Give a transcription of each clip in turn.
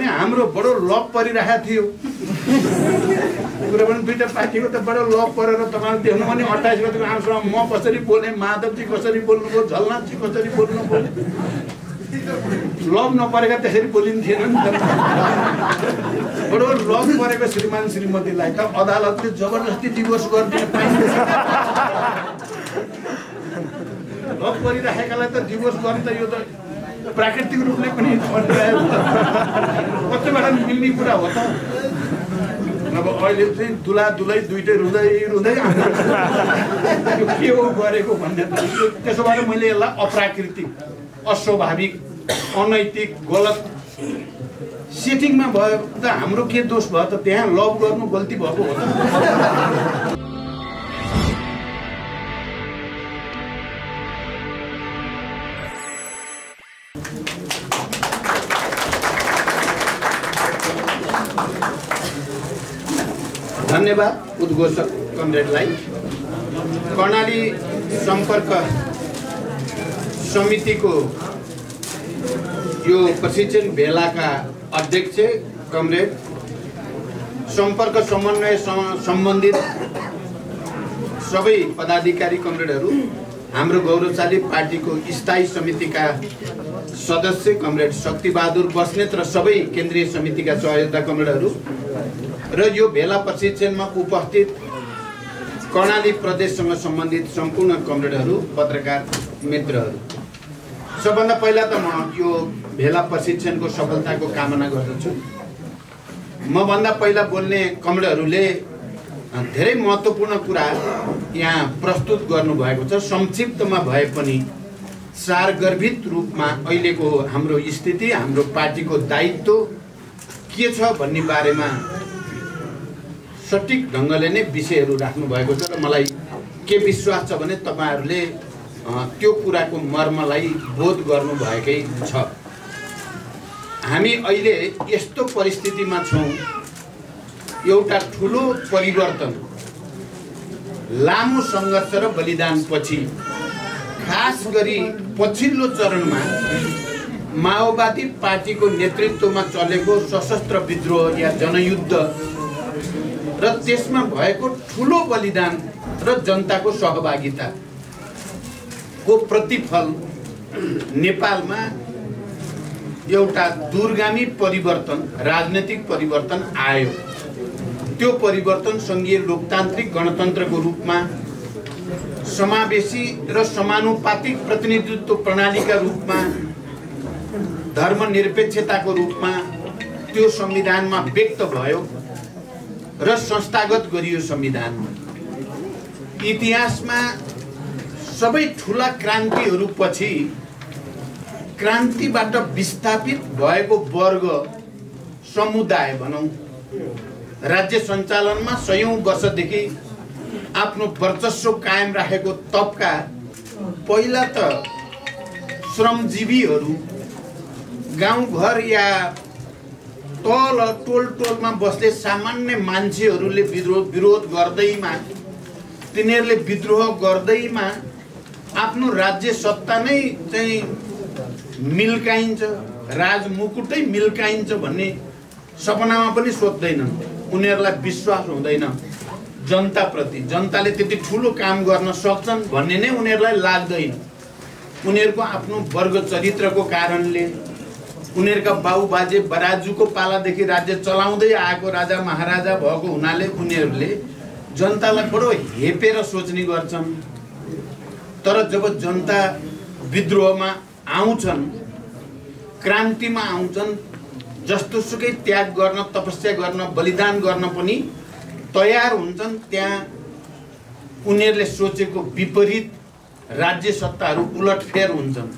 हाम्रो बडो लप परिरहेको थियो कुरा पनि दुईटा पार्टीको त बडो लप परेर तपाईहरु देख्नु भने 28 गतेको आमसभामा म कसरी बोल्ने माधवजी कसरी बोल्नुभयो झलनाथजी कसरी बोल्नुभयो लभ नपरेका त्यसरी बोलिन्थेन नि त बडो लभ परेको श्रीमान श्रीमतीलाई त अदालतले जबरजस्ती डिभोर्स गर्ने पाइन्छ लभ परिरहेकालाई त डिभोर्स गर्न त यो त प्राकृतिक रूपले पनि कतिबाट मिल्ने कुरा हो त अब अहिले चाहिँ दुला दुलै दुईटै रुँदै रुँदै यो के हो गरेको भन्ने त्यसो भएर मैले यसलाई अप्राकृतिक अस्वाभाविक अनैतिक गलत सेटिङमा भयो त हाम्रो के दोष भयो त त्यहाँ लभ गर्नु गल्ती भएको हो त धन्यवाद उद्घोषक कमरेडलाई कर्णाली सम्पर्क समितिको यो प्रशिक्षण भेलाका अध्यक्ष कमरेड सम्पर्क समन्वय सम्बन्धित सबै पदाधिकारी कमरेडहरू हाम्रो गौरवशाली पार्टीको स्थायी समितिका सदस्य कमरेड शक्तिबहादुर बस्नेत र सबै केन्द्रीय समितिका सहयोगता कमरेडहरू र यो भेला प्रशिक्षणमा उपस्थित कर्णाली प्रदेशसँग सम्बन्धित सम्पूर्ण कमरेडहरू पत्रकार मित्रहरू सबभन्दा पहिला त म यो भेला प्रशिक्षणको सफलताको कामना गर्दछु म भन्दा पहिला बोल्ने कमरेडहरूले धेरै महत्त्वपूर्ण कुरा यहाँ प्रस्तुत गर्नुभएको छ संक्षिप्तमा भए पनि सारगर्भित रूपमा अहिलेको हाम्रो स्थिति हाम्रो पार्टीको दायित्व के छ भन्ने बारेमा सठिक ढङ्गले नै विषयहरू राख्नु भएको छ र मलाई के विश्वास छ भने तपाईहरुले त्यो कुराको मर्मलाई बोध गर्नु भएकै छ हामी अहिले यस्तो परिस्थितिमा छौं एउटा ठूलो परिवर्तन लामो संघर्ष र बलिदान पछि खास गरी पछिल्लो चरणमा माओवादी पार्टीको नेतृत्वमा चलेको सशस्त्र विद्रोह या जनयुद्ध र त्यसमा भएको ठूलो बलिदान र जनताको सहभागिता को प्रतिफल नेपालमा एउटा दूरगामी परिवर्तन राजनीतिक परिवर्तन आयो त्यो परिवर्तन संघीय लोकतान्त्रिक गणतन्त्रको रूपमा समावेशी र समानुपातिक प्रतिनिधित्व प्रणालीका रूपमा धर्मनिरपेक्षताको रूपमा त्यो संविधानमा व्यक्त भयो र संस्थागत गरियो संविधानमा इतिहासमा सबै ठूला क्रान्तिहरू पछि क्रान्तिबाट विस्थापित भएको वर्ग समुदाय भनौं राज्य सञ्चालनमा सयौं वर्षदेखि आफ्नो वर्चस्व कायम राखेको तबका पहिला त श्रमजीवीहरू गाउँघर या तल टोलमा बस्ने सामान्य मान्छेहरूले विरोध गर्दैमा तिनीहरूले विद्रोह गर्दैमा आफ्नो राज्य सत्ता नै चाहिँ मिल्काइन्छ राजमुकुटै मिल्काइन्छ भन्ने सपनामा पनि सोच्दैनन् उनीहरूलाई विश्वास हुँदैन जनताप्रति जनताले त्यति ठूलो काम गर्न सक्छन् भन्ने नै उनीहरूलाई लाग्दैन उनीहरूको आफ्नो वर्ग चरित्रको कारणले उनीहरूका बाबुबाजे बराजुको पालादेखि राज्य चलाउँदै आएको राजा महाराजा भएको हुनाले उनीहरूले जनतालाई बडो हेपेर सोच्ने गर्छन् तर जब जनता विद्रोहमा आउँछन् क्रान्तिमा आउँछन् जस्तोसुकै त्याग गर्न तपस्या गर्न बलिदान गर्न पनि तयार हुन्छन् त्यहाँ उनीहरूले सोचेको विपरीत राज्य सत्ताहरू उलटफेर हुन्छन्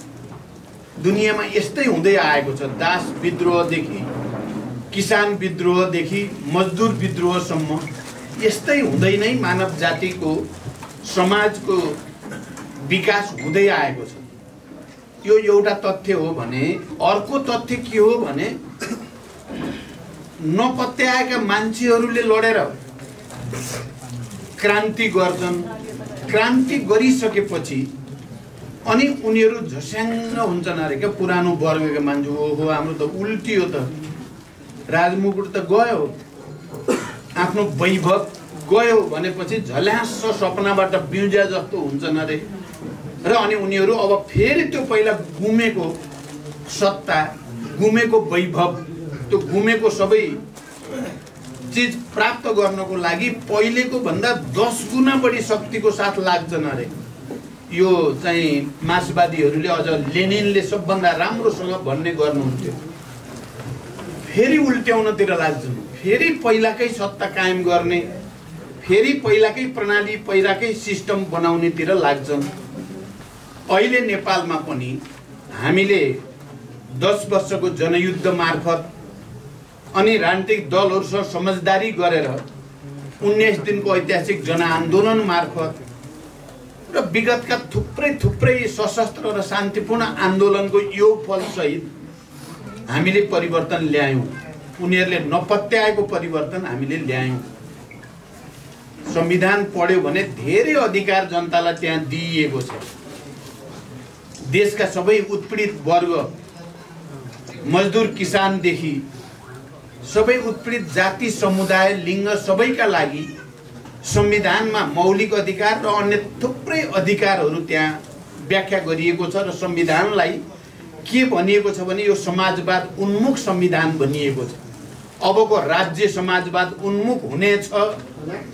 दुनियाँमा यस्तै हुँदै आएको छ दास विद्रोहदेखि किसान विद्रोहदेखि मजदुर विद्रोहसम्म यस्तै हुँदै नै मानव जातिको समाजको विकास हुँदै आएको छ यो एउटा तथ्य हो भने अर्को तथ्य के हो भने नपत्याएका मान्छेहरूले लडेर क्रान्ति गर्छन् क्रान्ति गरिसकेपछि अनि उनीहरू झस्याङ्ग हुन्छन् अरे के पुरानो वर्गका मान्छे हो हाम्रो त उल्टी हो त राजमुकुट त गयो, आफ्नो वैभव गयो भनेपछि झल्यास सपनाबाट बिउज्या जस्तो हुन्छन् अरे। र अनि उनीहरू अब फेरि त्यो पहिला गुमेको सत्ता, गुमेको वैभव, त्यो गुमेको सबै चिज प्राप्त गर्नको लागि पहिलेको भन्दा 10 गुणा बढी शक्तिको साथ लाग्छन् अरे। यो चाहिँ मार्क्सवादीहरूले अझ लेनिनले सबभन्दा राम्रोसँग भन्ने गर्नुहुन्थ्यो। फेरि उल्ट्याउनतिर लाग्छन्, फेरि पहिलाकै सत्ता कायम गर्ने, फेरि पहिलाकै प्रणाली, पहिलाकै सिस्टम बनाउनेतिर लाग्छन्। अहिले नेपालमा पनि हामीले 10 वर्षको जनयुद्ध मार्फत अनि राजनीतिक दलहरूसँग समझदारी गरेर 19 दिनको ऐतिहासिक जनआन्दोलन मार्फत र विगतका थुप्रै सशस्त्र र शान्तिपूर्ण आन्दोलनको यो फलसहित हामीले परिवर्तन ल्यायौँ। उनीहरूले नपत्याएको परिवर्तन हामीले ल्यायौँ। संविधान पढ्यो भने धेरै अधिकार जनतालाई त्यहाँ दिइएको छ। देशका सबै उत्पीडित वर्ग, मजदुर किसानदेखि सबै उत्पीडित जाति समुदाय लिङ्ग सबैका लागि संविधानमा मौलिक अधिकार र अन्य थुप्रै अधिकारहरू त्यहाँ व्याख्या गरिएको छ। र संविधानलाई के भनिएको छ भने यो समाजवाद उन्मुख संविधान भनिएको छ। अबको राज्य समाजवाद उन्मुख हुनेछ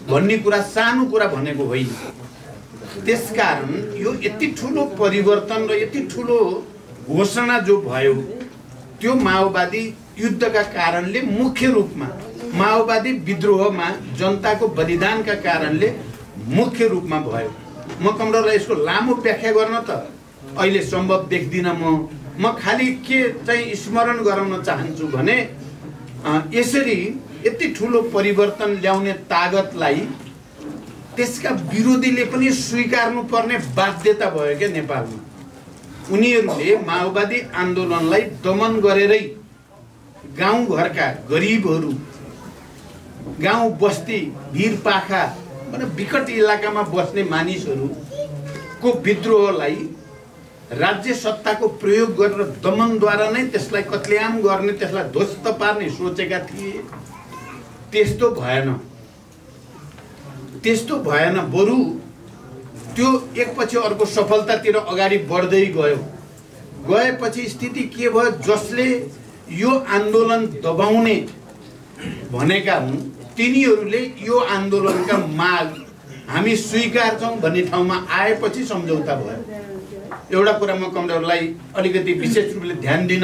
भन्ने कुरा सानो कुरा भनेको होइन। त्यसकारण यो यति ठुलो परिवर्तन र यति ठुलो घोषणा जो भयो त्यो माओवादी युद्धका कारणले, मुख्य रूपमा माओवादी विद्रोहमा जनताको बलिदानका कारणले मुख्य रूपमा भयो। म कमरेडलाई यसको लामो व्याख्या गर्न त अहिले सम्भव देख्दिनँ। म खालि के चाहिँ स्मरण गराउन चाहन्छु भने यसरी यति ठुलो परिवर्तन ल्याउने तागतलाई त्यसका विरोधीले पनि स्वीकार्नु पर्ने बाध्यता भयो क्या नेपालमा। उनीहरूले माओवादी आन्दोलनलाई दमन गरेरै गाउँघरका गरिबहरू, गाउँ बस्ती भिरपाखा भने विकट इलाकामा बस्ने मानिसहरूको विद्रोहलाई राज्य सत्ताको प्रयोग गरेर दमनद्वारा नै त्यसलाई कत्लेआम गर्ने, त्यसलाई ध्वस्त पार्ने सोचेका थिए। त्यस्तो भएन, त्यस्तो भएन। बरु त्यो एकपछि अर्को सफलतातिर अगाडि बढ्दै गयो। गएपछि स्थिति के भयो, जसले यो आन्दोलन दबाउने भनेका हुन् तिनीहरूले यो आन्दोलनका माग हामी स्वीकार्छौँ भन्ने ठाउँमा आएपछि सम्झौता भयो। एउटा कुरा म कमरेडलाई अलिकति विशेष रूपले ध्यान दिन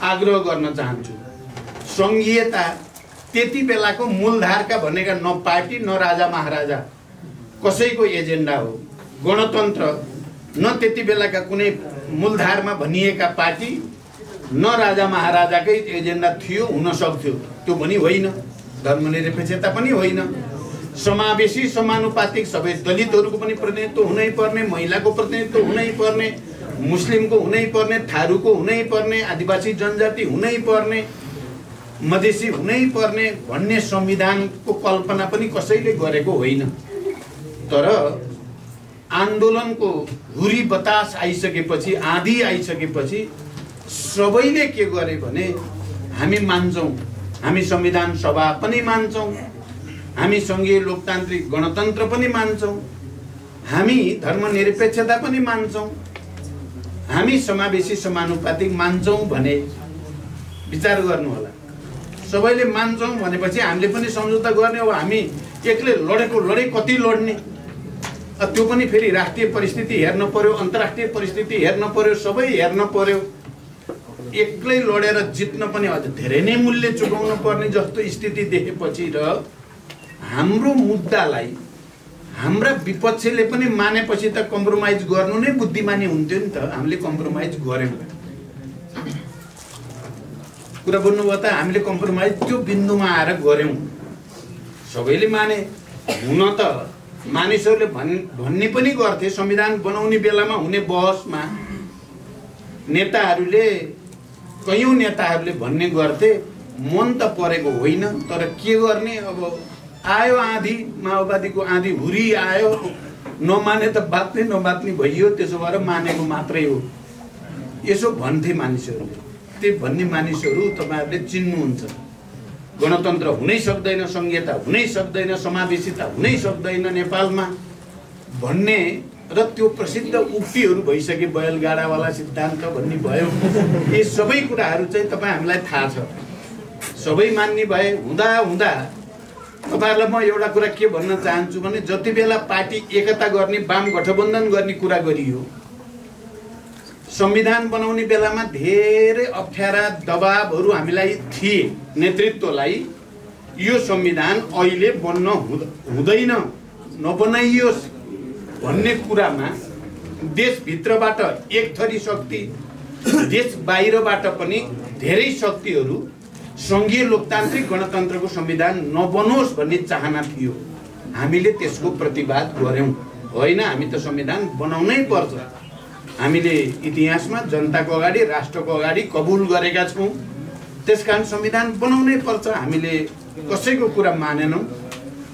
आग्रह गर्न चाहन्छु। सङ्घीयता त्यति बेलाको मूलधारका भनेका न पार्टी न राजा महाराजा कसैको एजेन्डा हो। गणतन्त्र न त्यति बेलाका कुनै मूलधारमा भनिएका पार्टी न राजा महाराजाकै एजेन्डा थियो, हुन सक्थ्यो। त्यो पनि होइन। धर्मनिरपेक्षता पनि होइन। समावेशी समानुपातिक सबै दलितहरूको पनि प्रतिनिधित्व हुनै पर्ने, महिलाको प्रतिनिधित्व हुनै पर्ने, मुस्लिमको हुनै पर्ने, थारूको हुनै पर्ने, आदिवासी जनजाति हुनै पर्ने, मधेसी हुनै पर्ने भन्ने संविधानको कल्पना पनि कसैले गरेको होइन। तर आन्दोलनको हुरी बतास आइसकेपछि, आँधी आइसकेपछि सबैले के गरे भने हामी मान्छौँ, हामी संविधान सभा पनि मान्छौँ, हामी सङ्घीय लोकतान्त्रिक गणतन्त्र पनि मान्छौँ, हामी धर्मनिरपेक्षता पनि मान्छौँ, हामी समावेशी समानुपातिक मान्छौँ भने विचार गर्नु होला। सबैले मान्छौँ भनेपछि हामीले पनि सम्झौता गर्ने हो। हामी एक्लै लडेको लडे कति लड्ने, त्यो पनि फेरि राष्ट्रिय परिस्थिति हेर्न पर्यो, अन्तर्राष्ट्रिय परिस्थिति हेर्न पर्यो, सबै हेर्न पर्यो। एक्लै लडेर जित्न पनि अझ धेरै नै मूल्य चुकाउनु पर्ने जस्तो स्थिति देखेपछि र हाम्रो मुद्दालाई हाम्रा विपक्षले पनि मानेपछि त कम्प्रोमाइज गर्नु नै बुद्धिमानी हुन्थ्यो नि त। हामीले कम्प्रोमाइज गऱ्यौँ। कुरा बुझ्नुभयो त? हामीले कम्प्रोमाइज त्यो बिन्दुमा आएर गऱ्यौँ। सबैले माने। हुन त मानिसहरूले भन्ने पनि गर्थे। संविधान बनाउने बेलामा हुने बहसमा नेताहरूले, कयौँ नेताहरूले भन्ने गर्थे मन त परेको होइन, तर के गर्ने, अब आयो आँधी, माओवादीको आँधी हुरी आयो, नमाने त बात्ने नबात्ने भइयो, त्यसो भएर मानेको मात्रै हो, यसो भन्थे मानिसहरूले। त्यो भन्ने मानिसहरू तपाईँहरूले चिन्नुहुन्छ। गणतन्त्र हुनै सक्दैन, संघीयता हुनै सक्दैन, समावेशिता हुनै सक्दैन नेपालमा भन्ने र त्यो प्रसिद्ध उक्तिहरू भइसके, बैलगाडावाला सिद्धान्त भन्ने भयो। यी सबै कुराहरू चाहिँ तपाईँ हामीलाई थाहा छ, सबै मान्ने भए हुँदा हुँदा तपाईहरुलाई म एउटा कुरा के भन्न चाहन्छु भने जति बेला पार्टी एकता गर्ने, वाम गठबन्धन गर्ने कुरा गरियो, संविधान बनाउने बेलामा धेरै अप्ठ्यारा दबावहरू हामीलाई थिए नेतृत्वलाई। यो संविधान अहिले बन्न हुँदैन, नबनाइयोस् भन्ने कुरामा देशभित्रबाट एक थरी शक्ति, देश बाहिरबाट पनि धेरै शक्तिहरू संघीय लोकतान्त्रिक गणतन्त्रको संविधान नबनोस् भन्ने चाहना थियो। हामीले त्यसको प्रतिवाद गर्यौं। होइन, हामी त संविधान बनाउनै पर्छ। हामीले इतिहासमा जनताको अगाडि, राष्ट्रको अगाडि कबुल गरेका छौं, त्यसकारण संविधान बनाउनै पर्छ। हामीले कसैको कुरा मानेनौं।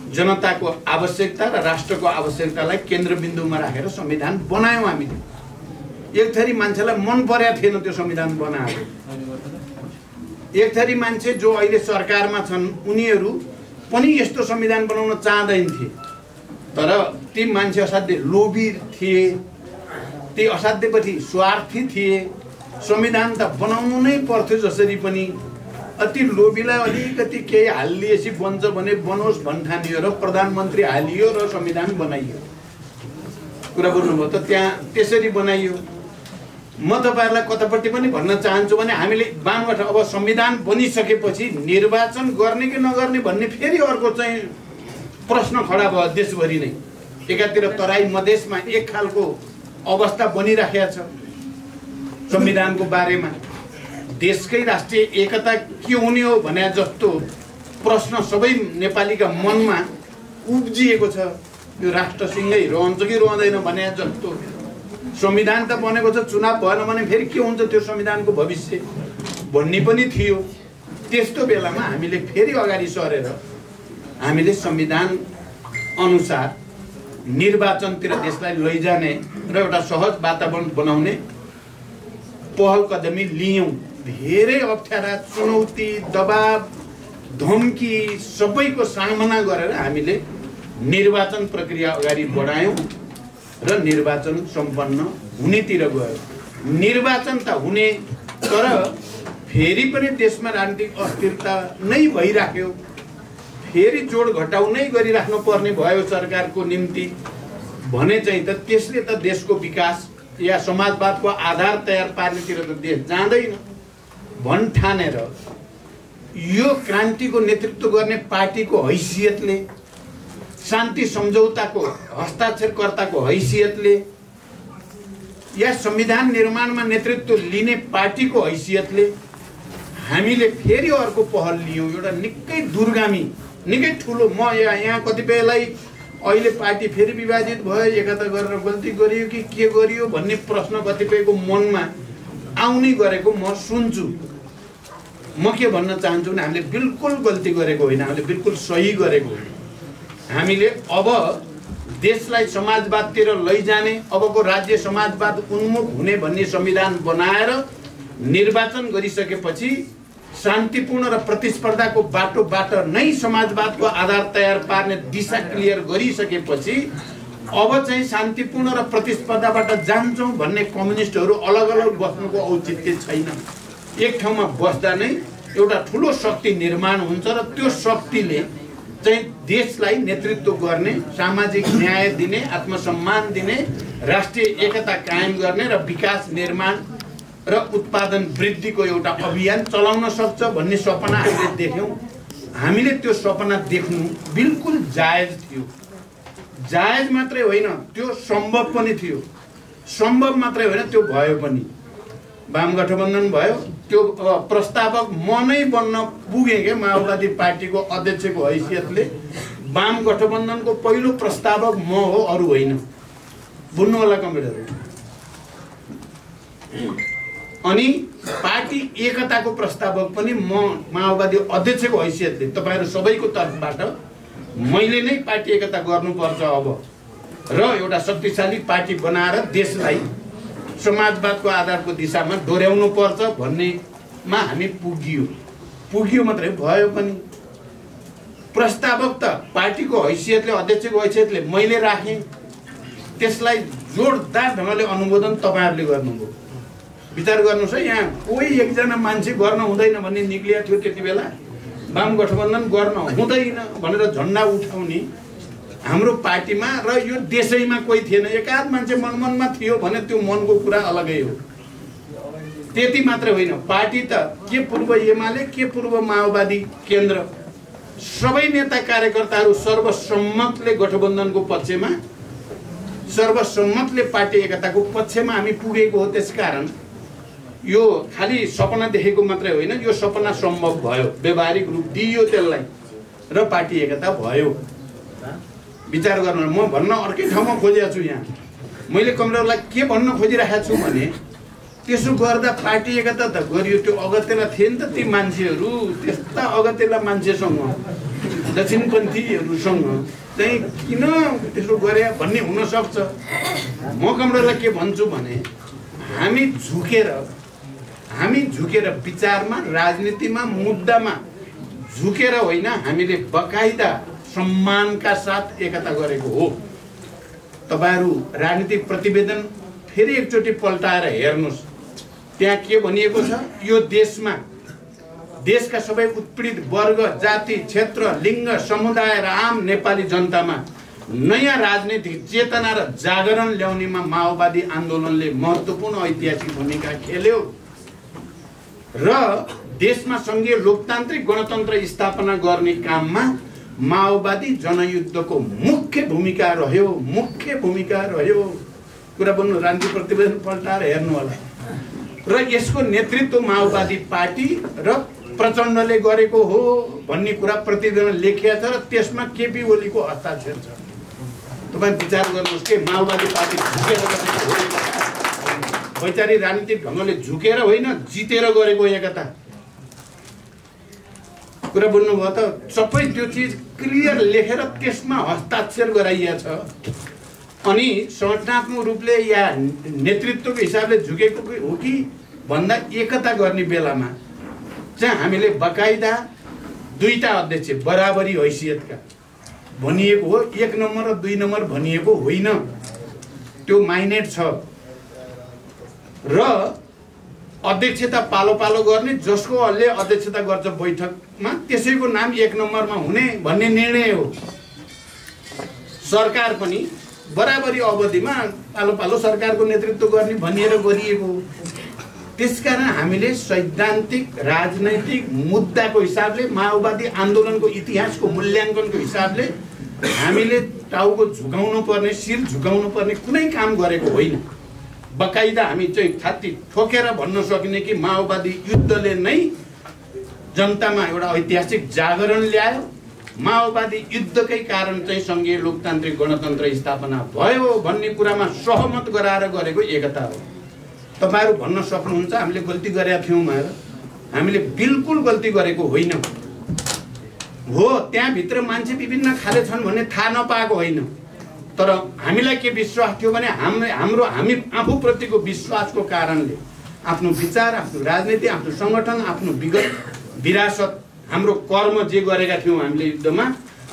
जनताको आवश्यकता र राष्ट्रको आवश्यकतालाई केन्द्रबिन्दुमा राखेर संविधान बनायौं हामीले। एक थरी मान्छेलाई मन परेको थिएन त्यो संविधान बनाएको। एक थरी मान्छे जो अहिले सरकारमा छन् उनीहरू पनि यस्तो संविधान बनाउन चाहदैन थिए, तर ती मान्छे असाध्यै लोभी थिए, ती असाध्यपछि स्वार्थी थिए। संविधान त बनाउनु नै पर्थ्यो जसरी पनि। अति लोभीलाई अलिकति केही हालिएपछि बन्छ भने बनोस् भन्ठानियो र प्रधानमन्त्री हालियो र संविधान बनाइयो। कुरा बुझ्नुभयो त? त्यहाँ त्यसरी बनाइयो। म तपाईहरुलाई कतापट्टि पनि भन्न चाहन्छु भने हामीले वामबाट अब संविधान बनिसकेपछि निर्वाचन गर्ने कि नगर्ने भन्ने फेरि अर्को चाहिँ प्रश्न खडा भयो देशभरि नै। एकातिर तराई मधेसमा एक खालको अवस्था बनिराखेको छ संविधानको बारेमा। देशकै राष्ट्रिय एकता के हुने हो भने जस्तो प्रश्न सबै नेपालीका मनमा उब्जिएको छ। यो राष्ट्रसँगै रहन्छ कि रहँदैन भने जस्तो। संविधान त बनेको छ, चुनाव भएन भने फेरि के हुन्छ त्यो संविधानको भविष्य भन्ने पनि थियो। त्यस्तो बेलामा हामीले फेरि अगाडि सरेर हामीले संविधान अनुसार निर्वाचनतिर देशलाई लैजाने र एउटा सहज वातावरण बनाउने पहल कदमी लियौं। धेरै अप्ठ्यारा, चुनौती, दबाव, धम्की सबैको सामना गरेर हामीले निर्वाचन प्रक्रिया अगाडि बढायौं र निर्वाचन सम्पन्न हुनेतिर गयो। निर्वाचन त हुने, तर फेरि पनि देशमा राजनीतिक अस्थिरता नै भइराख्यो। फेरि जोड घटाउ नै गरिराख्नु पर्ने भयो सरकारको निम्ति भने चाहिँ त त्यसले त देशको विकास या समाजवादको आधार तयार पार्नेतिर त देश जाँदैन भन्ठानेर यो क्रान्तिको नेतृत्व गर्ने पार्टीको हैसियतले, शान्ति सम्झौताको हस्ताक्षरकर्ताको हैसियतले या संविधान निर्माणमा नेतृत्व लिने पार्टीको हैसियतले हामीले फेरि अर्को पहल लियौं। एउटा निकै दूरगामी, निकै ठुलो, म यहाँ कतिपयलाई अहिले पार्टी फेरि विभाजित भयो, एकता गरेर गल्ती गरियो कि के गरियो भन्ने प्रश्न कतिपयको मनमा आउने गरेको म सुन्छु। म के भन्न चाहन्छु भने हामीले बिल्कुल गल्ती गरेको होइन, हामीले बिल्कुल सही गरेको होइन। हामीले अब देशलाई समाजवादतिर लैजाने, अबको राज्य समाजवाद उन्मुख हुने भन्ने संविधान बनाएर निर्वाचन गरिसकेपछि शान्तिपूर्ण र प्रतिस्पर्धाको बाटोबाट नै समाजवादको आधार तयार पार्ने दिशा क्लियर गरिसकेपछि अब चाहिँ शान्तिपूर्ण र प्रतिस्पर्धाबाट जान्छौं भन्ने कम्युनिस्टहरू अलग अलग बस्नुको औचित्य छैन। एक ठाउँमा बस्दा नै एउटा ठुलो शक्ति निर्माण हुन्छ र त्यो शक्तिले चाहिँ देशलाई नेतृत्व गर्ने, सामाजिक न्याय दिने, आत्मसम्मान दिने, राष्ट्रिय एकता कायम गर्ने र विकास निर्माण र उत्पादन वृद्धिको एउटा अभियान चलाउन सक्छ भन्ने सपना हामीले देख्यौं। हामीले त्यो सपना देख्नु बिल्कुल जायज थियो। जायज मात्रै होइन, त्यो सम्भव पनि थियो। सम्भव मात्रै होइन, त्यो भयो पनि। वाम गठबन्धन भयो, त्यो प्रस्तावक म नै बन्न पुगेँ के माओवादी पार्टीको अध्यक्षको हैसियतले। वाम गठबन्धनको पहिलो प्रस्तावक म हो, अरू होइन। बुझ्नु होला कम्रेडहरु। अनि पार्टी एकताको प्रस्तावक पनि म माओवादी अध्यक्षको हैसियतले तपाईहरु सबैको तर्फबाट मैले नै पार्टी एकता गर्नुपर्छ अब र एउटा शक्तिशाली पार्टी बनाएर देशलाई समाजवादको आधारको दिशामा डोर्याउनु पर्छ भन्नेमा हामी पुग्यो मात्रै, भयो पनि। प्रस्तावक त पार्टीको हैसियतले अध्यक्षको हैसियतले मैले राखेँ, त्यसलाई जोरदार ढङ्गले अनुमोदन तपाईहरुले गर्नुभयो। विचार गर्नुस् है, यहाँ कोही एकजना मान्छे गर्न हुँदैन भन्ने निक्लिया थियो त्यति बेला, वाम गठबन्धन गर्न हुँदैन भनेर झण्डा उठाउने हाम्रो पार्टीमा र यो देशैमा कोही थिएन। एकाध मान्छे मनमनमा थियो भने त्यो मनको कुरा अलगै हो। त्यति मात्र होइन, पार्टी त के पूर्व एमाले के पूर्व माओवादी केन्द्र सबै नेता कार्यकर्ताहरू सर्वसम्मतले गठबन्धनको पक्षमा, सर्वसम्मतले पार्टी एकताको पक्षमा हामी पुगेको हो। त्यसकारण यो खाली सपना देखेको मात्रै होइन, यो सपना सम्भव भयो, व्यवहारिक रूप दिइयो त्यसलाई र पार्टी एकता भयो। विचार गर्नु, म भन्न अर्कै ठाउँमा खोजेको छु। यहाँ मैले कमरेडलाई के भन्न खोजिरहेको छु भने त्यसो गर्दा पार्टी एकता त गरियो, त्यो अगतेला थिए नि त ती मान्छेहरू, त्यस्ता अगतेला मान्छेसँग दक्षिणपन्थीहरूसँग चाहिँ किन त्यसो गरे भन्ने हुनसक्छ। म कमरेडलाई के भन्छु भने हामी झुकेर विचारमा, राजनीतिमा, मुद्दामा झुकेर होइन, हामीले बकाइदा सम्मानका साथ एकता गरेको हो। तपाईहरु राजनीतिक प्रतिवेदन फेरि एकचोटि पल्टाएर हेर्नुस्, त्यहाँ के भनिएको छ, यो देशमा देशका सबै उत्पीडित वर्ग, जाति, क्षेत्र, लिङ्ग, समुदाय र आम नेपाली जनतामा नयाँ राजनीतिक चेतना र जागरण ल्याउनेमा माओवादी आन्दोलनले महत्त्वपूर्ण ऐतिहासिक भूमिका खेल्यो र देशमा संघीय लोकतान्त्रिक गणतन्त्र स्थापना गर्ने काममा माओवादी जनयुद्धको मुख्य भूमिका रह्यो। कुरा भन्नु, राजनीतिक प्रतिवेदन पल्टाएर हेर्नु होला। र यसको नेतृत्व माओवादी पार्टी र प्रचण्डले गरेको हो भन्ने कुरा प्रतिवेदन लेखिएको छ र त्यसमा केपी ओलीको हस्ताक्षर छ। तपाईं विचार गर्नुहोस् के माओवादी पार्टी झुकेर गरेको हो, वैचारिक राजनीतिक ढङ्गले झुकेर होइन, जितेर गरेको एकता। कुरा बुझ्नुभयो त? सबै त्यो चिज क्लियर लेखेर त्यसमा हस्ताक्षर गराइएको छ। अनि संगठनात्मक रूपले या नेतृत्वको हिसाबले झुकेको हो कि भन्दा एकता गर्ने बेलामा चाहिँ हामीले बकाइदा दुईटा अध्यक्ष बराबरी हैसियतका भनिएको हो। 1 नम्बर र 2 नम्बर भनिएको होइन, त्यो माइनेट छ। र अध्यक्षता पालो पालो गर्ने, जसको अहिले अध्यक्षता गर्छ बैठकमा त्यसैको नाम 1 नम्बरमा हुने भन्ने निर्णय हो। सरकार पनि बराबरी अवधिमा पालो पालो सरकारको नेतृत्व गर्ने भनिएर गरिएको। त्यसकारण हामीले सैद्धान्तिक राजनैतिक मुद्दाको हिसाबले, माओवादी आन्दोलनको इतिहासको मूल्याङ्कनको हिसाबले हामीले टाउको झुकाउनु पर्ने, शिर झुकाउनु पर्ने कुनै काम गरेको होइन। बकाइदा हामी चाहिँ छाती ठोकेर भन्न सकिने कि माओवादी युद्धले नै जनतामा एउटा ऐतिहासिक जागरण ल्यायो, माओवादी युद्धकै कारण चाहिँ संघीय लोकतान्त्रिक गणतन्त्र स्थापना भयो भन्ने कुरामा सहमत गराएर गरेको एकता हो। तपाईहरु भन्न सक्नुहुन्छ हामीले गल्ती गरेका थियौँ भनेर। हामीले बिल्कुल गल्ती गरेको होइन हो। त्यहाँ भित्र मान्छे विभिन्न खाले छन् भन्ने थाहा नपाएको होइन, तर हामीलाई के विश्वास थियो भने हामी आफूप्रतिको विश्वासको कारणले आफ्नो विचार, आफ्नो राजनीति, आफ्नो संगठन, आफ्नो विगत विरासत, हाम्रो कर्म जे गरेका थियौँ हामीले युद्धमा,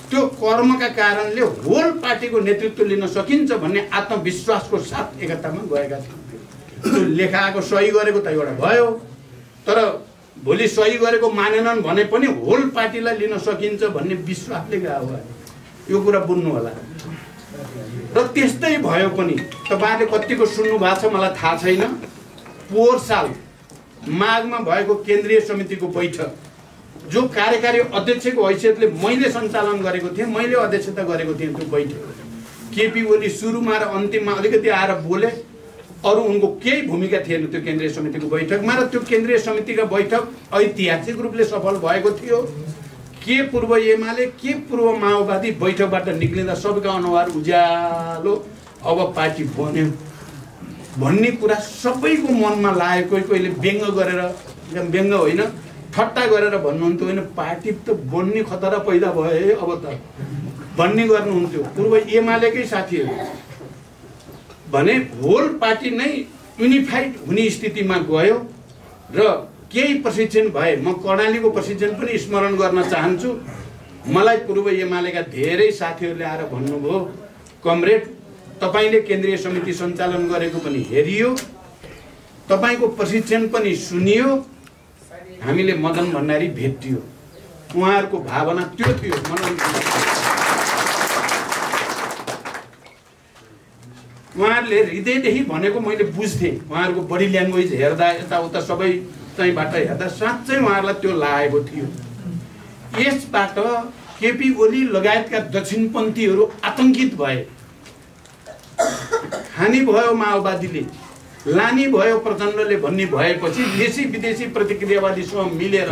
त्यो कर्मका कारणले होल पार्टीको नेतृत्व लिन सकिन्छ भन्ने आत्मविश्वासको साथ एकतामा गएका थियौँ। त्यो लेखाएको सही गरेको त एउटा भयो, तर भोलि सही गरेको मानेनन् भने पनि होल पार्टीलाई लिन सकिन्छ भन्ने विश्वासले गयो। यो कुरा बुझ्नु होला। र त्यस्तै भयो पनि। तपाईहरुले कतिको सुन्नु भएको छ मलाई थाहा छैन। पोहोर साल माघमा भएको केन्द्रीय समितिको बैठक, जो कार्यकारी अध्यक्षको हैसियतले मैले सञ्चालन गरेको थिएँ, मैले अध्यक्षता गरेको थिएँ त्यो बैठक। केपी ओली सुरुमा र अन्तिममा अलिकति आएर बोले, अरू उनको केही भूमिका थिएन त्यो केन्द्रीय समितिको बैठकमा। र त्यो केन्द्रीय समितिका बैठक ऐतिहासिक रूपले सफल भएको थियो। के पूर्व एमाले के पूर्व माओवादी बैठकबाट निक्लिँदा सबैका अनुहार उज्यालो, अब पार्टी बन्यो भन्ने कुरा सबैको मनमा लाग्यो। कोही कोहीले व्यङ्ग गरेर, व्यङ्ग होइन ठट्टा गरेर भन्नुहुन्थ्यो, होइन पार्टी त बन्ने खतरा पैदा भयो अब त भन्ने गर्नुहुन्थ्यो पूर्व एमालेकै साथीहरू भने। होल पार्टी नै युनिफाइड हुने स्थितिमा गयो र केही प्रशिक्षण भए। म कर्णालीको प्रशिक्षण पनि स्मरण गर्न चाहन्छु। मलाई पूर्व एमालेका धेरै साथीहरूले आएर भन्नुभयो, कमरेड तपाईले केन्द्रीय समिति सञ्चालन गरेको पनि हेरियो, तपाईको प्रशिक्षण पनि सुनियो, हामीले मदन भण्डारी भेटियो। उहाँहरूको भावना त्यो थियो। उहाँहरूले हृदयदेखि भनेको मैले बुझ्थेँ। उहाँहरूको बडी ल्याङ्ग्वेज हेर्दा यताउता सबै चाहिँबाट हेर्दा साँच्चै उहाँहरूलाई त्यो लागेको थियो। यसबाट केपी ओली लगायतका दक्षिणपन्थीहरू आतंकित भए। हानि भयो माओवादीले, लानी भयो प्रचण्डले भन्ने भएपछि देशी विदेशी प्रतिक्रियावादीसँग मिलेर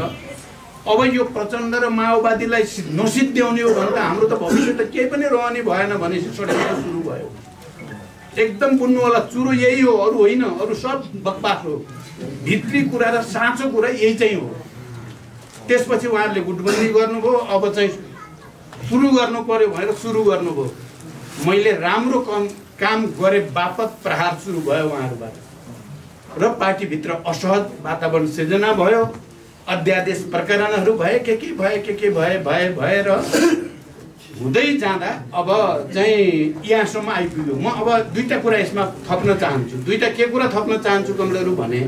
अब यो प्रचण्ड र माओवादीलाई नसिद्ध्याउने हो भने त हाम्रो त भविष्य त केही पनि रहने भएन भनेपछि षड्यन्त्र सुरु भयो। एकदम बुझ्नु होला, चुरो यही हो, अरू होइन, अरू सब बकवास हो। भित्री कुरा र साँचो कुरा यही चाहिँ हो। त्यसपछि उहाँहरूले गुटबन्दी गर्नुभयो। अब चाहिँ सुरु गर्नु पर्यो भनेर सुरु गर्नुभयो। मैले राम्रो काम गरे बापत प्रहार सुरु भयो उहाँहरूबाट र पार्टीभित्र असहज वातावरण सिर्जना भयो। अध्यादेश प्रकरणहरू भए, के भएर हुँदै जाँदा अब चाहिँ यहाँसम्म आइपुग्यो। म अब दुईटा कुरा यसमा थप्न चाहन्छु। दुईटा के कुरा थप्न चाहन्छु कमरेडहरू भने,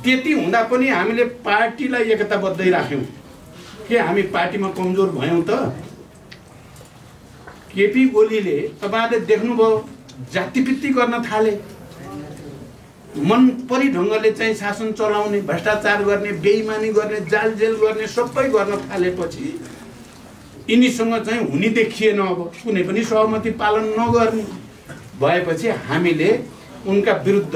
त्यति हुँदा पनि हामीले पार्टीलाई एकताबद्धै राख्यौँ। के हामी पार्टीमा कमजोर भयौँ त? केपी ओलीले तपाईँहरूले देख्नुभयो जातिवृत्ति गर्न थाले, मन परी ढङ्गले चाहिँ शासन चलाउने, भ्रष्टाचार गर्ने, बेइमानी गर्ने, जालजेल गर्ने सबै गर्न थालेपछि यिनीसँग चाहिँ हुने देखिएन। अब कुनै पनि सहमति पालन नगर्ने भएपछि हामीले उनका विरुद्ध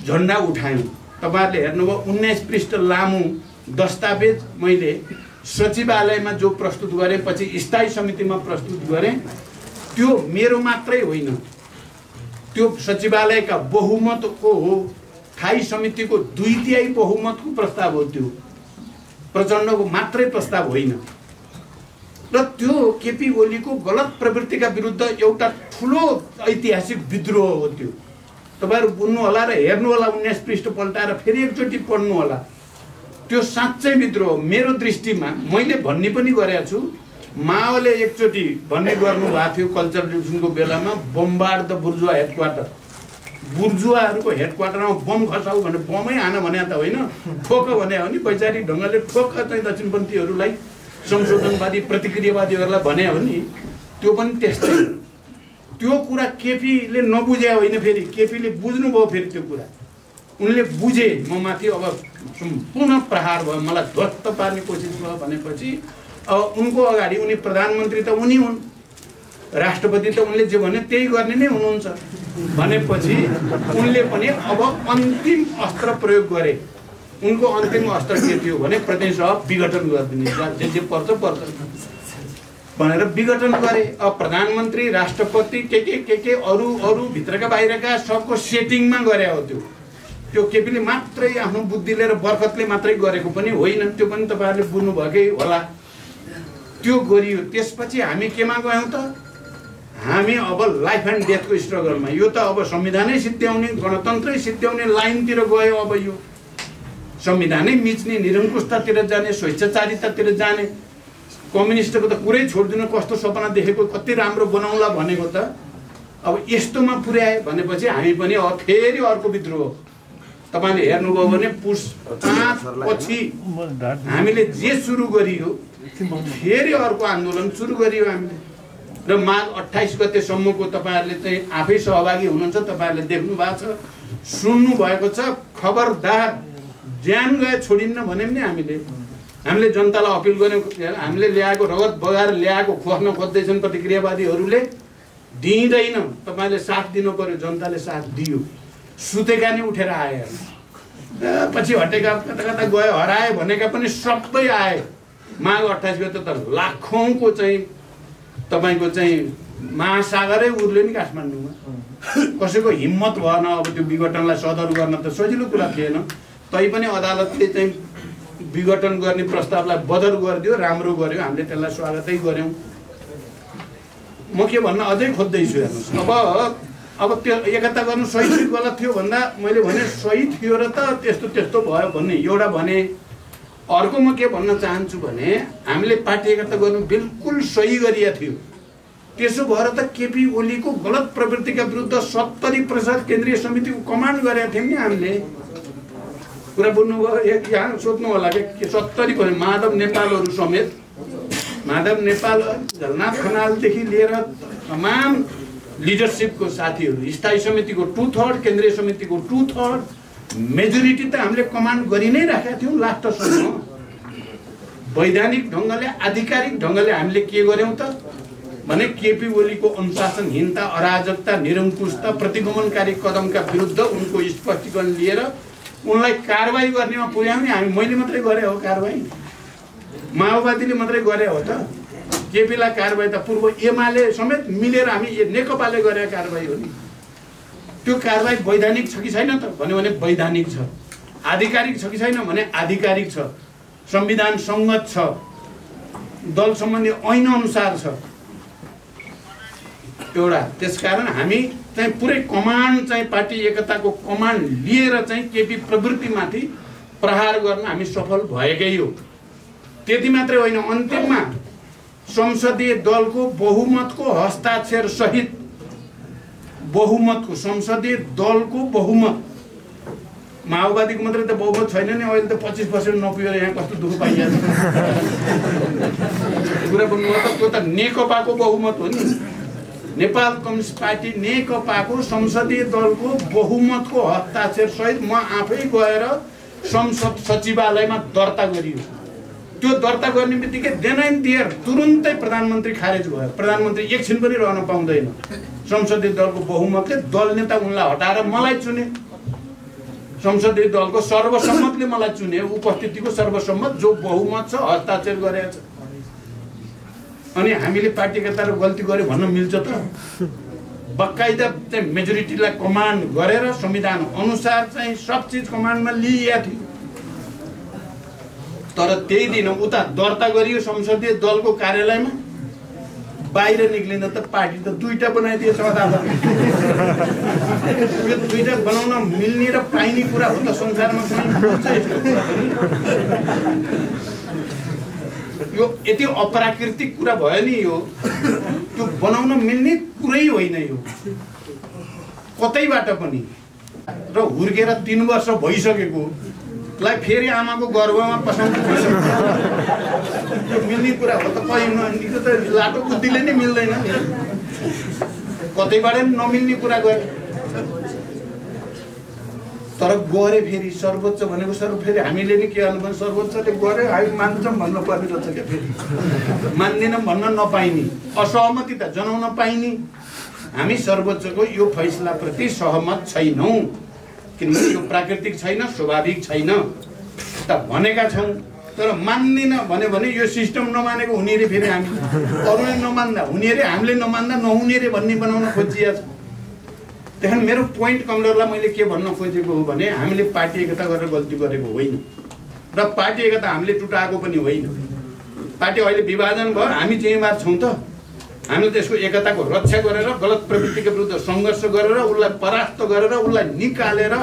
झन्डा उठायौँ। तपाईँहरूले हेर्नुभयो 19 पृष्ठ लामो दस्तावेज मैले सचिवालयमा जो प्रस्तुत गरेँ, पछि स्थायी समितिमा प्रस्तुत गरेँ। त्यो मेरो मात्रै होइन, त्यो सचिवालयका बहुमतको हो। स्थायी समितिको 2/3 बहुमतको प्रस्ताव हो। त्यो प्रचण्डको मात्रै प्रस्ताव होइन। र त्यो केपी ओलीको गलत प्रवृत्तिका विरुद्ध एउटा ठुलो ऐतिहासिक विद्रोह हो। त्यो तपाईँहरू बुझ्नु होला र हेर्नु होला। 19 पृष्ठ पल्टाएर फेरि एकचोटि पढ्नु होला। त्यो साँच्चै विद्रोह मेरो दृष्टिमा। मैले भन्ने पनि गरेको छु। माओले एकचोटि भन्ने गर्नुभएको थियो कल्चर रिभोल्युसनको बेलामा, बम्बार्ड द बुर्जुवा हेडक्वार्टर। बुर्जुवाहरूको हेडक्वार्टरमा बम खसाउ भने बमै हान भने त होइन, ठोक भने हो नि। वैचारिक ढङ्गले ठोक चाहिँ दक्षिणपन्थीहरूलाई, संशोधनवादी प्रतिक्रियावादीहरूलाई भने हो नि। त्यो पनि त्यस्तै। त्यो कुरा केपीले नबुझे होइन। फेरि केपीले बुझ्नुभयो। फेरि त्यो कुरा उनले बुझे। म माथि अब सम्पूर्ण प्रहार भयो, मलाई ध्वस्त पार्ने कोसिस भयो भनेपछि अब उनको अगाडि उनी प्रधानमन्त्री त उनी हुन्, राष्ट्रपति त उनले जे भने त्यही गर्ने नै हुनुहुन्छ भनेपछि उनले पनि अब अन्तिम अस्त्र प्रयोग गरे। उनको अन्तिम अस्त्र के थियो भने प्रतिसभा विघटन गरिदिने, जे पर्छ भनेर विघटन गरे। अब प्रधानमन्त्री, राष्ट्रपति के अरू भित्रका बाहिरका सबको सेटिङमा गरे हो। त्यो केपीले मात्रै आफ्नो बुद्धि लिएर बर्खतले मात्रै गरेको पनि होइन। त्यो पनि तपाईँहरूले बुझ्नुभएकै होला। त्यो गरियो। त्यसपछि हामी केमा गयौँ त? हामी अब लाइफ एन्ड डेथको स्ट्रगलमा। यो त अब संविधानै सिद्ध्याउने, गणतन्त्रै सिद्ध्याउने लाइनतिर गयो। अब यो संविधानै मिच्ने, निरङ्कुशतातिर जाने, स्वेच्छाचारितातिर जाने। कम्युनिस्टको त कुरै छोडिदिनु, कस्तो सपना देखेको, कति राम्रो बनाउला भनेको त अब यस्तोमा पुर्याए भनेपछि हामी पनि अब फेरि अर्को विद्रोह। तपाईँले हेर्नुभयो भने पुस 5 पछि हामीले जे सुरु गरियो, फेरि अर्को आन्दोलन सुरु गरियो हामीले। र माघ 28 गतेसम्मको तपाईँहरूले चाहिँ आफै सहभागी हुनुहुन्छ। तपाईँहरूले देख्नु भएको छ, सुन्नु भएको छ। खबरदार ज्यान गए छोडिन्न भने पनि हामीले जनतालाई अपिल गर्यौँ। हामीले ल्याएको रगत बगाएर ल्याएको खोज्न खोज्दैछन् प्रतिक्रियावादीहरूले, दिँदैन। तपाईँले साथ दिनु पर्यो। जनताले साथ दियो। सुतेका नै उठेर आए, पछि हटेका कता गयो, हराए भनेका पनि सबै आए। माघ 28 गते त लाखौँको चाहिँ तपाईँको चाहिँ महासागरै उर्ल्यो नि काठमाडौँमा। कसैको हिम्मत भएन अब त्यो विघटनलाई सदर गर्न। त सजिलो कुरा थिएन। तैपनि अदालतले चाहिँ विघटन गर्ने प्रस्तावलाई बदर गरिदियो, राम्रो गर्यो। हामीले त्यसलाई स्वागतै गऱ्यौँ। म के भन्न अझै खोज्दैछु हेर्नुहोस्। अब त्यो एकता गर्नु सही थियो गलत थियो भन्दा मैले भने सही थियो र त त्यस्तो भयो भन्ने एउटा भने। अर्को म के भन्न चाहन्छु भने हामीले पार्टी एकता गर्नु बिल्कुल सही गरिया थियो। त्यसो भएर त केपी ओलीको गलत प्रवृत्तिका विरुद्ध 70% केन्द्रीय समितिको कमान्ड गरेका थियौँ नि हामीले। कुरा बुझ्नुभयो? यहाँ सोध्नु होला कि 70% माधव नेपालहरू समेत, माधव नेपाल, झलनाथ खनालदेखि लिएर तमाम लिडरसिपको साथीहरू, स्थायी समितिको 2/3, केन्द्रीय समितिको 2/3 मेजोरिटी त हामीले कमान्ड गरि नै राखेका थियौँ लास्टसम्म। वैधानिक ढङ्गले, आधिकारिक ढङ्गले हामीले के गर्यौँ त भने केपी ओलीको अनुशासनहीनता, अराजकता, निरङ्कुशता, प्रतिगमनकारी कदमका विरुद्ध उनको स्पष्टीकरण लिएर उनलाई कारबाही गर्नेमा पुर्यायौँ नि हामी। मैले मात्रै गरे हो कारबाही? माओवादीले मात्रै गरे हो त? केपीलाई कारबाही त पूर्व एमाले समेत मिलेर हामी नेकपाले गरे कारबाही हो नि। त्यो कारबाही वैधानिक छ कि छैन त भन्यो भने वैधानिक छ। आधिकारिक छ कि छैन भने आधिकारिक छ। संविधान संगत छ। दल सम्बन्धी ऐन अनुसार छ एउटा। त्यसकारण हामी चाहिँ पुरै कमान्ड चाहिँ पार्टी एकताको कमान्ड लिएर चाहिँ केपी प्रवृत्तिमाथि प्रहार गर्न हामी सफल भएकै हो। त्यति मात्रै होइन, अन्तिममा संसदीय दलको बहुमतको हस्ताक्षर सहित, बहुमतको संसदीय दलको बहुमत, माओवादीको मात्रै त बहुमत छैन नि, अहिले त 25% नपुगेर यहाँ कस्तो दुःख पाइएको छ। कुरा बुझ्नुभयो त? त्यो त नेकपाको बहुमत हो नि। नेपाल कम्युनिस्ट पार्टी नेकपाको संसदीय दलको बहुमतको हस्ताक्षर सहित म आफै गएर संसद सचिवालयमा दर्ता गरियो। त्यो दर्ता गर्ने बित्तिकै देन एन्ड देयर तुरुन्तै प्रधानमन्त्री खारेज भयो। प्रधानमन्त्री एकछिन पनि रहन पाउँदैन। संसदीय दलको बहुमतले दल नेता उनलाई हटाएर मलाई चुने। संसदीय दलको सर्वसम्मतले मलाई चुने। उपस्थितिको सर्वसम्मत जो बहुमत छ, हस्ताक्षर गरेको छ। अनि हामीले पार्टी एकता गल्ती गर्यो भन्न मिल्छ त? बकाइदा चाहिँ मेजोरिटीलाई कमान्ड गरेर संविधान अनुसार चाहिँ सब चिज कमान्डमा लिइएको थियो। तर त्यही दिन उता दर्ता गरियो संसदीय दलको कार्यालयमा, बाहिर निक्लिँदा त पार्टी त दुईटा बनाइदिएछ। यो दुईटा बनाउन मिल्ने र पाइने कुरा हो त संसारमा? यो यति अप्राकृतिक कुरा भयो नि। यो त्यो बनाउन मिल्ने कुरै होइन यो कतैबाट पनि। र हुर्केर 3 वर्ष भइसकेको लाई फेरि आमाको गर्भमा पसाउनु मिल्ने कुरा हो त? पहिलो त लाटो बुद्धिले नै मिल्दैन नि, कतैबाट नमिल्ने कुरा गरे। तर गरे फेरि सर्वोच्च भनेको फेरि हामीले नि के गर्नु, सर्वोच्चले गरे हामी मान्छौँ भन्न पर्ने रहेछ क्या। फेरि मान्दैनौँ भन्न नपाइने, असहमति त जनाउन पाइने। हामी सर्वोच्चको यो फैसलाप्रति सहमत छैनौँ, किनभने यो प्राकृतिक छैन, स्वाभाविक छैन त भनेका छौँ। तर मान्दिन भन्यो भने यो सिस्टम नमानेको हुने रे। फेरि हामी अरूले नमान्दा हुने रे, हामीले नमान्दा नहुने रे भन्ने बनाउन खोजिया छ। त्यहाँ मेरो पोइन्ट कमरेडलाई मैले के भन्न खोजेको हो भने हामीले पार्टी एकता गरेर गल्ती गरेको होइन र पार्टी एकता हामीले टुटाएको पनि होइन। पार्टी अहिले विभाजन भयो, हामी जिम्मेवार छौँ त? हामीले त्यसको एकताको रक्षा गरेर, गलत प्रवृत्तिको विरुद्ध सङ्घर्ष गरेर, उसलाई परास्त गरेर, उसलाई निकालेर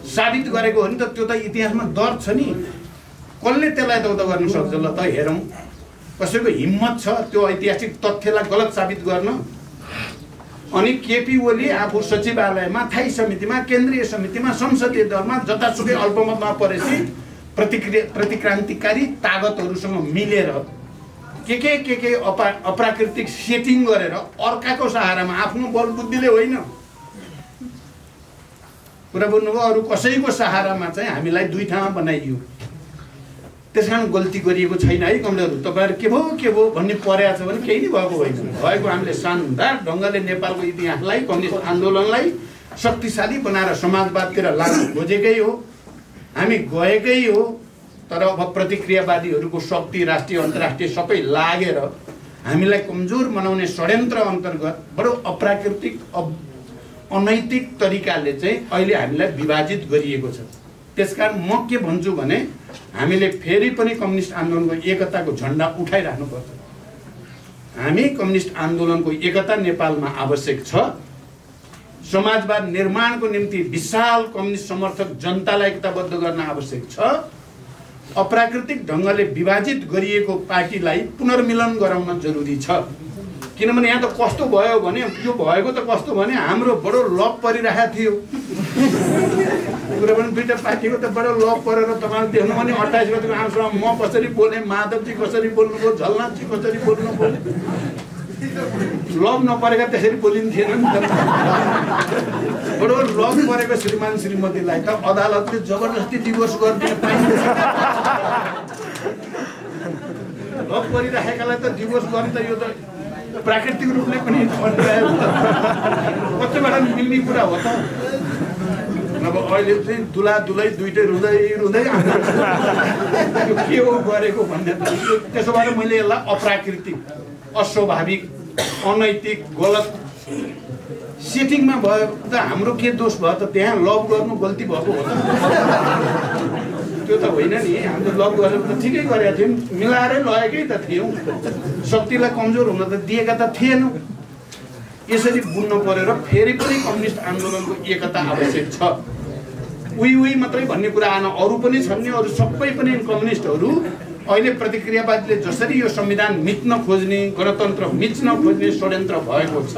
साबित गरेको हो नि त। त्यो त इतिहासमा दर्ज छ नि। कसले त्यसलाई दौड गर्न सक्छ? ल त हेरौँ कसैको हिम्मत छ त्यो ऐतिहासिक तथ्यलाई गलत साबित गर्न? अनि केपी ओली आफू सचिवालयमा, थाई समितिमा, केन्द्रीय समितिमा, संसदीय दलमा जतासुकै अल्पमतमा परेपछि प्रतिक्रान्तिकारी ताकतहरूसँग मिलेर के अप्राकृतिक सेटिङ गरेर अर्काको सहारामा, आफ्नो बल बुद्धिले होइन, कुरा बुझ्नुभयो, अरू कसैको सहारामा चाहिँ हामीलाई दुई ठाउँमा बनाइयो। त्यसकारण गल्ती गरिएको छैन है कमरेडहरू। तपाईँहरू के भयो भन्ने परेको छ भने केही नै भएको होइन। भएको हामीले शानदार ढङ्गले नेपालको इतिहासलाई, कम्युनिस्ट आन्दोलनलाई शक्तिशाली बनाएर समाजवादतिर लान खोजेकै हो, हामी गएकै हो। तर अब प्रतिक्रियावादीहरूको शक्ति, राष्ट्रिय अन्तर्राष्ट्रिय सबै लागेर हामीलाई कमजोर बनाउने षड्यन्त्र अन्तर्गत बडो अप्राकृतिक, अनैतिक तरिकाले चाहिँ अहिले हामीलाई विभाजित गरिएको छ। त्यसकारण म के भन्छु भने हामीले फेरि पनि कम्युनिस्ट आन्दोलनको एकताको झन्डा उठाइराख्नुपर्छ। हामी कम्युनिस्ट आन्दोलनको एकता नेपालमा आवश्यक छ। समाजवाद निर्माणको निम्ति विशाल कम्युनिस्ट समर्थक जनतालाई एकताबद्ध गर्न आवश्यक छ। अप्राकृतिक ढङ्गले विभाजित गरिएको पार्टीलाई पुनर्मिलन गराउन जरुरी छ। किनभने यहाँ त कस्तो भयो भने यो भएको त कस्तो भने हाम्रो बडो लप परिरहेको थियो कुरा पनि दुईटा पार्टीको त बडो लप परेर तपाईँले देख्नु भने 28 गतिको आमसभामा म कसरी बोले, माधवजी कसरी बोल्नुभयो, झलनाथजी कसरी बोल्नुभयो, लभ नपरेका त्यसरी बोलिन्थेन नि त। बडो लभ परेको श्रीमान श्रीमतीलाई त अदालतले जबरजस्ती डिभोर्स गरिदिन पाइन्छ। लभ परिराखेकालाई त डिभोर्स गर्नु त यो त प्राकृतिक रूपले पनि कतिबाट मिल्ने कुरा हो त। अब अहिले चाहिँ दुला दुलै दुइटै रुँदै रुँदै यो के हो गरेको भन्ने त त्यसो भएर मैले यसलाई अप्राकृतिक, अस्वाभाविक, अनैतिक, गलत सेटिङमा भयो त हाम्रो के दोष भयो त? त्यहाँ लभ गर्नु गल्ती भएको हो त? त्यो त होइन नि। हामीले लभ गरेर त ठिकै गरेका थियौँ, मिलाएरै लगेकै त थियौँ, शक्तिलाई कमजोर हुन त दिएका त थिएनौँ। यसरी बुझ्नु पर्यो र फेरि पनि कम्युनिस्ट आन्दोलनको एकता आवश्यक छ। उही मात्रै भन्ने कुरा आएन, अरू पनि छन् नि, अरू सबै पनि कम्युनिस्टहरू अहिले प्रतिक्रियावादीले जसरी यो संविधान मिच्न खोज्ने, गणतन्त्र मिच्न खोज्ने षड्यन्त्र भएको छ,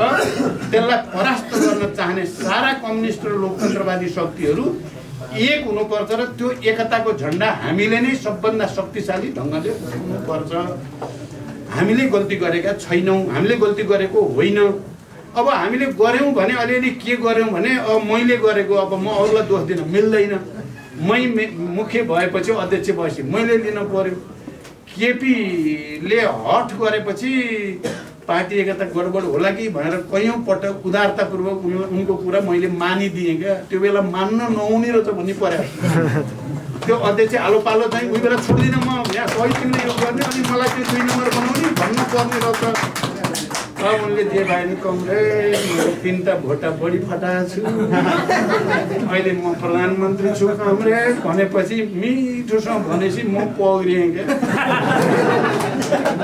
त्यसलाई परास्त गर्न चाहने सारा कम्युनिस्ट र लोकतन्त्रवादी शक्तिहरू एक हुनुपर्छ र त्यो एकताको झण्डा हामीले नै सबभन्दा शक्तिशाली ढङ्गले उठाउनुपर्छ। हामीले गल्ती गरेका छैनौँ, हामीले गल्ती गरेको होइन। अब हामीले गऱ्यौँ भने अलिअलि के गऱ्यौँ भने अब मैले गरेको, अब म अरूलाई दोष दिन मिल्दैन। मुख्य भएपछि, अध्यक्ष भएपछि मैले लिन पर्यो। केपीले हट गरेपछि पार्टी एकता गडबड होला कि भनेर कयौँ पटक उदारतापूर्वक उनको कुरा मैले मानिदिएँ क्या। त्यो बेला मान्न नहुने रहेछ भन्ने पर्यो। त्यो अध्यक्ष आलो पालो चाहिँ उही बेला छोड्दिनँ म, यहाँ सही तिमीले यो गर्ने अनि मलाई त्यो 2 नम्बर बनाउने भन्नु पर्ने रहेछ। अब उनले जे भाइ नि कमरेड, मैले 3टा भोटा बढी फटाएको छु, अहिले म प्रधानमन्त्री छु कमरेड भनेपछि मिठोसँग भनेपछि म पग्रिएँ क्या।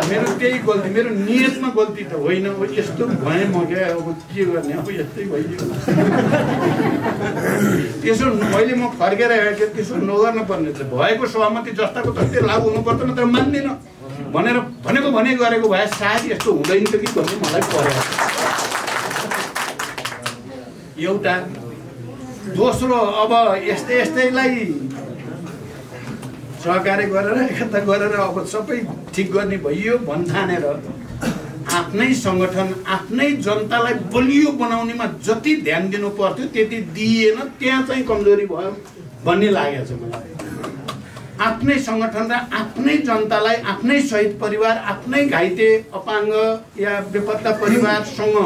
मेरो त्यही गल्ती, मेरो नियतमा गल्ती त होइन, अब यस्तो भएँ म क्या। अब के गर्ने, अब यस्तै भइदियो। त्यसो अहिले म फर्केर आएको त्यसो नगर्नु पर्ने छ। भएको सहमति जस्ताको तस्तै लागु हुनुपर्छ, नत्र मान्दिनँ भनेर भनेको भने गरेको भए सायद यस्तो हुँदैन थियो कि भन्ने मलाई पर्यो। एउटा दोस्रो, अब यस्तैलाई सहकार्य गरेर एकता गरेर अब सबै ठिक गर्ने भइयो भन्ठानेर आफ्नै सङ्गठन, आफ्नै जनतालाई बलियो बनाउनेमा जति ध्यान दिनु पर्थ्यो त्यति दिइएन, त्यहाँ चाहिँ कमजोरी भयो भन्ने लागेको छ मलाई। आफ्नै सङ्गठन र आफ्नै जनतालाई, आफ्नै शहीद परिवार, आफ्नै घाइते अपाङ्ग या बेपत्ता परिवारसँग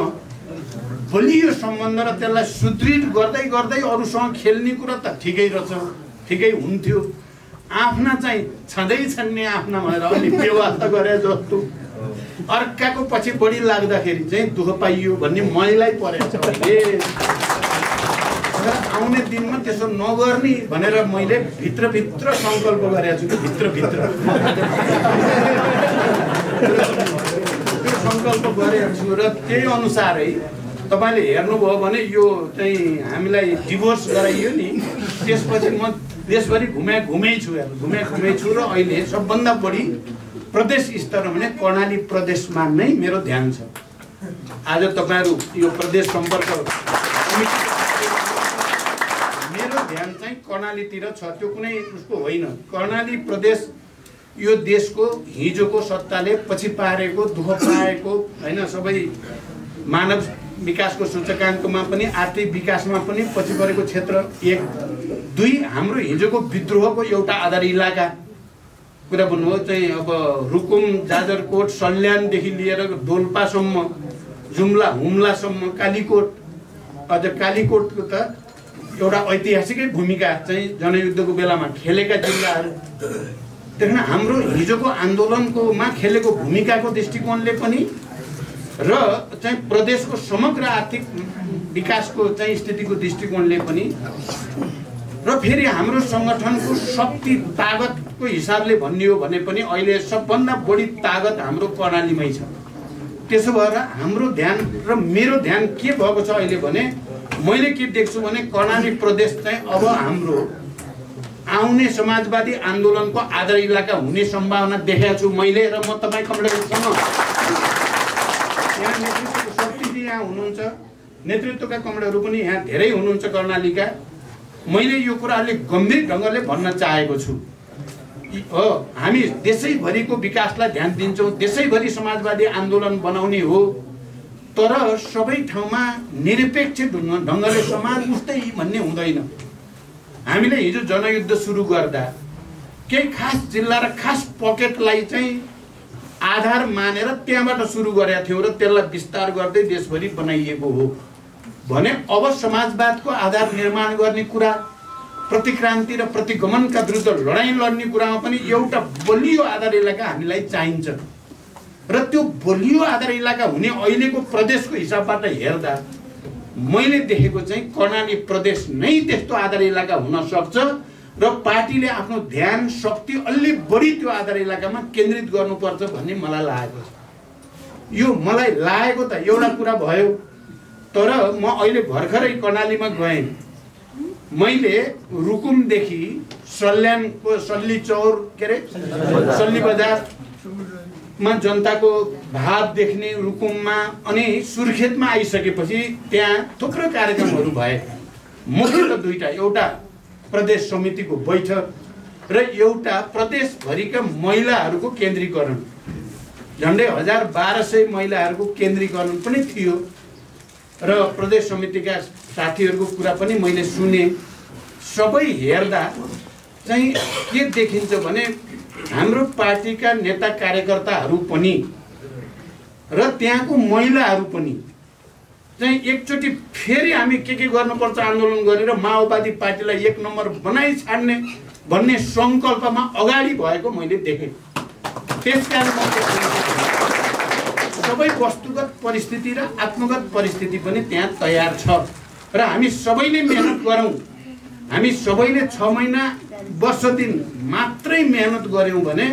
बलियो सम्बन्ध र त्यसलाई सुदृढ गर्दै गर्दै अरूसँग खेल्ने कुरा त ठिकै रहेछ, ठिकै हुन्थ्यो। आफ्ना चाहिँ छँदै छन्ने आफ्ना भएर अलि व्यवस्था गरे जस्तो अर्काको पछि बढी लाग्दाखेरि चाहिँ दुःख पाइयो भन्ने मैलाई परेको छ अहिले। आउने दिनमा त्यसो नगर्ने भनेर मैले भित्रभित्र सङ्कल्प गरेको छु कि भित्रभित्र त्यो सङ्कल्प गरेको छु र त्यही अनुसारै तपाईँले हेर्नुभयो भने यो चाहिँ हामीलाई डिभोर्स गराइयो नि, त्यसपछि म देशभरि घुमै छु र अहिले सबभन्दा बढी प्रदेश स्तरमा भने कर्णाली प्रदेशमा नै मेरो ध्यान छ। आज तपाईँहरू यो प्रदेश सम्पर्क मेरो ध्यान चाहिँ कर्णालीतिर छ, त्यो कुनै उसको होइन। कर्णाली प्रदेश यो देशको हिजोको सत्ताले पछि पारेको, दुःख पाएको होइन, सबै मानव विकासको सूचकाङ्कमा पनि, आर्थिक विकासमा पनि पछि परेको क्षेत्र 1, 2 हाम्रो हिजोको विद्रोहको एउटा आधार इलाका कुरा भन्नुभयो चाहिँ। अब रुकुम, जाजरकोट, सल्यानदेखि लिएर डोल्पासम्म, जुम्ला, हुम्लासम्म, कालीकोट, अझ कालीकोटको त एउटा ऐतिहासिकै भूमिका चाहिँ जनयुद्धको बेलामा खेलेका जिल्लाहरू। त्यसमा हाम्रो हिजोको आन्दोलनकोमा खेलेको भूमिकाको दृष्टिकोणले पनि र चाहिँ प्रदेशको समग्र आर्थिक विकासको चाहिँ स्थितिको दृष्टिकोणले पनि र फेरि हाम्रो सङ्गठनको शक्ति तागतको हिसाबले भन्ने हो भने पनि अहिले सबभन्दा बढी तागत हाम्रो कर्णालीमै छ। त्यसो भएर हाम्रो ध्यान र मेरो ध्यान के भएको छ अहिले भने मैले के देख्छु भने कर्णाली प्रदेश चाहिँ अब हाम्रो आउने समाजवादी आन्दोलनको आधार इलाका हुने सम्भावना देखेको छु मैले र म तपाईँ कमरेडसँग यहाँ नेतृत्वको शक्ति यहाँ हुनुहुन्छ, नेतृत्वका कमरेडहरू पनि यहाँ धेरै हुनुहुन्छ कर्णालीका। मैले यो कुरा अलिक गम्भीर ढङ्गले भन्न चाहेको छु। हो, हामी देशैभरिको विकासलाई ध्यान दिन्छौँ, देशैभरि समाजवादी आन्दोलन बनाउने हो, तर सबै ठाउँमा निरपेक्ष ढङ्गले समान उस्तै भन्ने हुँदैन। हामीले हिजो जनयुद्ध सुरु गर्दा केही खास जिल्ला र खास पकेटलाई चाहिँ आधार मानेर त्यहाँबाट सुरु गरेका थियौँ र त्यसलाई विस्तार गर्दै देशभरि बनाइएको हो भने अब समाजवादको आधार निर्माण गर्ने कुरा, प्रतिक्रान्ति र प्रतिगमनका विरुद्ध लडाईँ लड्ने कुरामा पनि एउटा बलियो आधार इलाका हामीलाई चाहिन्छ। र त्यो बलियो आधार इलाका हुने अहिलेको प्रदेशको हिसाबबाट हेर्दा मैले देखेको चाहिँ कर्णाली प्रदेश नै त्यस्तो आधार इलाका हुन सक्छ र पार्टीले आफ्नो ध्यान शक्ति अलि बढी त्यो आधार इलाकामा केन्द्रित गर्नुपर्छ भन्ने मलाई लागेको छ। यो मलाई लागेको त एउटा कुरा भयो, तर म अहिले भर्खरै कर्णालीमा गएँ। मैले रुकुमदेखि सल्यानको सल्ली चौर के अरे सल्ली बजारमा जनताको भाव देख्ने रुकुममा अनि सुर्खेतमा आइसकेपछि त्यहाँ थुप्रो कार्यक्रमहरू भए। मुख्यतः दुईटा, एउटा प्रदेश समितिको बैठक र एउटा प्रदेशभरिका महिलाहरूको केन्द्रीकरण, झन्डै 1200 महिलाहरूको केन्द्रीकरण पनि थियो र प्रदेश समितिका साथीहरूको कुरा पनि मैले सुने। सबै हेर्दा चाहिँ के देखिन्छ भने हाम्रो पार्टीका नेता कार्यकर्ताहरू पनि र त्यहाँको महिलाहरू पनि चाहिँ एकचोटि फेरि हामी के गर्नुपर्छ आन्दोलन गरेर माओवादी पार्टीलाई 1 नम्बर बनाइ छाड्ने भन्ने सङ्कल्पमा अगाडि भएको मैले देखेँ। त्यसकारण सबै वस्तुगत परिस्थिति र आत्मगत परिस्थिति पनि त्यहाँ तयार छ र हामी सबैले मेहनत गरौँ। हामी सबैले 6 महिना वर्ष दिन मात्रै मेहनत गऱ्यौँ भने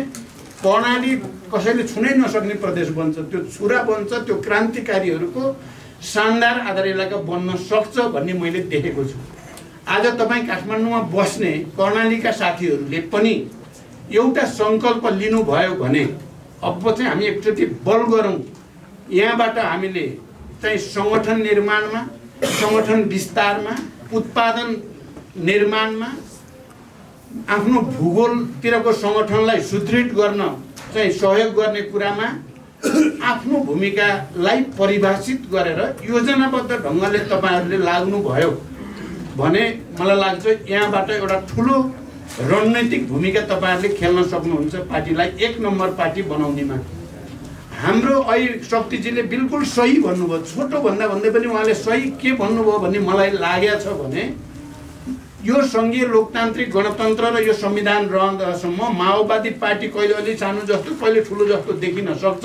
कर्णाली कसैले छुनै नसक्ने प्रदेश बन्छ, त्यो छुरा बन्छ, त्यो क्रान्तिकारीहरूको शानदार आधार इलाका बन्न सक्छ भन्ने मैले देखेको छु। आज तपाईँ काठमाडौँमा बस्ने कर्णालीका साथीहरूले पनि एउटा सङ्कल्प लिनुभयो भने अब चाहिँ हामी एकचोटि बल गरौँ। यहाँबाट हामीले चाहिँ सङ्गठन निर्माणमा, सङ्गठन विस्तारमा, उत्पादन निर्माणमा, आफ्नो भूगोलतिरको सङ्गठनलाई सुदृढ गर्न चाहिँ सहयोग गर्ने कुरामा आफ्नो भूमिकालाई परिभाषित गरेर योजनाबद्ध ढङ्गले तपाईँहरूले लाग्नुभयो भने मलाई लाग्छ यहाँबाट एउटा ठुलो रणनीतिक भूमिका तपाईँहरूले खेल्न सक्नुहुन्छ पार्टीलाई 1 नम्बर पार्टी बनाउनेमा। हाम्रो अहिले शक्तिजीले बिल्कुल सही भन्नुभयो, छोटो भन्दा भन्दै पनि उहाँले सही के भन्नुभयो भन्ने मलाई लागेको छ भने यो सङ्घीय लोकतान्त्रिक गणतन्त्र र यो संविधान रहँदासम्म माओवादी पार्टी कहिले अलि सानो जस्तो कहिले ठुलो जस्तो देखिन सक्छ।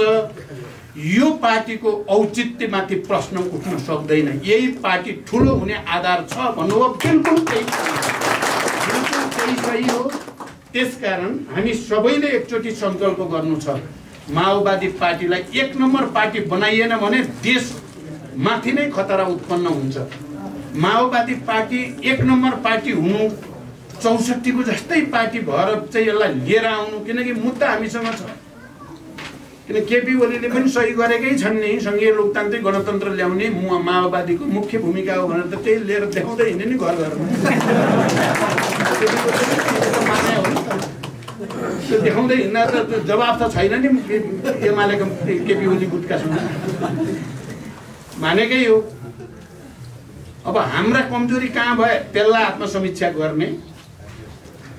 यो पार्टीको औचित्यमाथि प्रश्न उठ्न सक्दैन। यही पार्टी ठुलो हुने आधार छ भन्नुभयो, बिल्कुल त्यही सही हो। त्यसकारण हामी सबैले एकचोटि सङ्कल्प गर्नु छ, माओवादी पार्टीलाई 1 नम्बर पार्टी बनाइएन भने देशमाथि नै खतरा उत्पन्न हुन्छ। माओवादी पार्टी 1 नम्बर पार्टी हुनु 64 को जस्तै पार्टी भएर चाहिँ यसलाई लिएर आउनु, किनकि मुद्दा हामीसँग छ। किन केपी ओलीले पनि सही गरेकै छन् नि, सङ्घीय लोकतान्त्रिक गणतन्त्र ल्याउने माओवादीको मुख्य भूमिका हो भनेर त त्यही लिएर देखाउँदै हिँड्ने नि घर घरमा। त्यो देखाउँदै हिँड्दा त जवाब त छैन नि एमालेको केपी ओली गुटकासँग भनेकै हो। अब हाम्रा कमजोरी कहाँ भए त्यसलाई आत्मसमीक्षा गर्ने,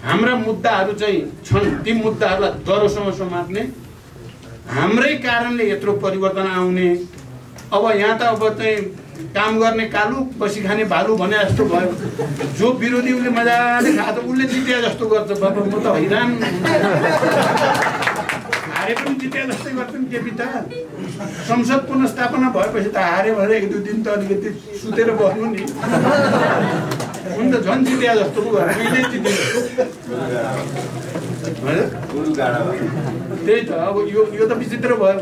हाम्रा मुद्दाहरू चाहिँ छन् ती मुद्दाहरूलाई दरोसँग समात्ने, हाम्रै कारणले यत्रो परिवर्तन आउने। अब यहाँ त अब चाहिँ काम गर्ने कालु बसी खाने भालु भने जस्तो भयो। जो विरोधी उसले मजाले खाएको त उसले जित्या जस्तो गर्छ। बाबा म त हैरान, हारे पनि जित्या जस्तै गर्छन् केपी त। संसद पुनर्स्थापना भएपछि त हारे भएर 1-2 दिन त अलिकति सुतेर बस्नु नि, उनी त झन् जित्या जस्तो पो भएर त्यही त। अब यो त विचित्र भयो।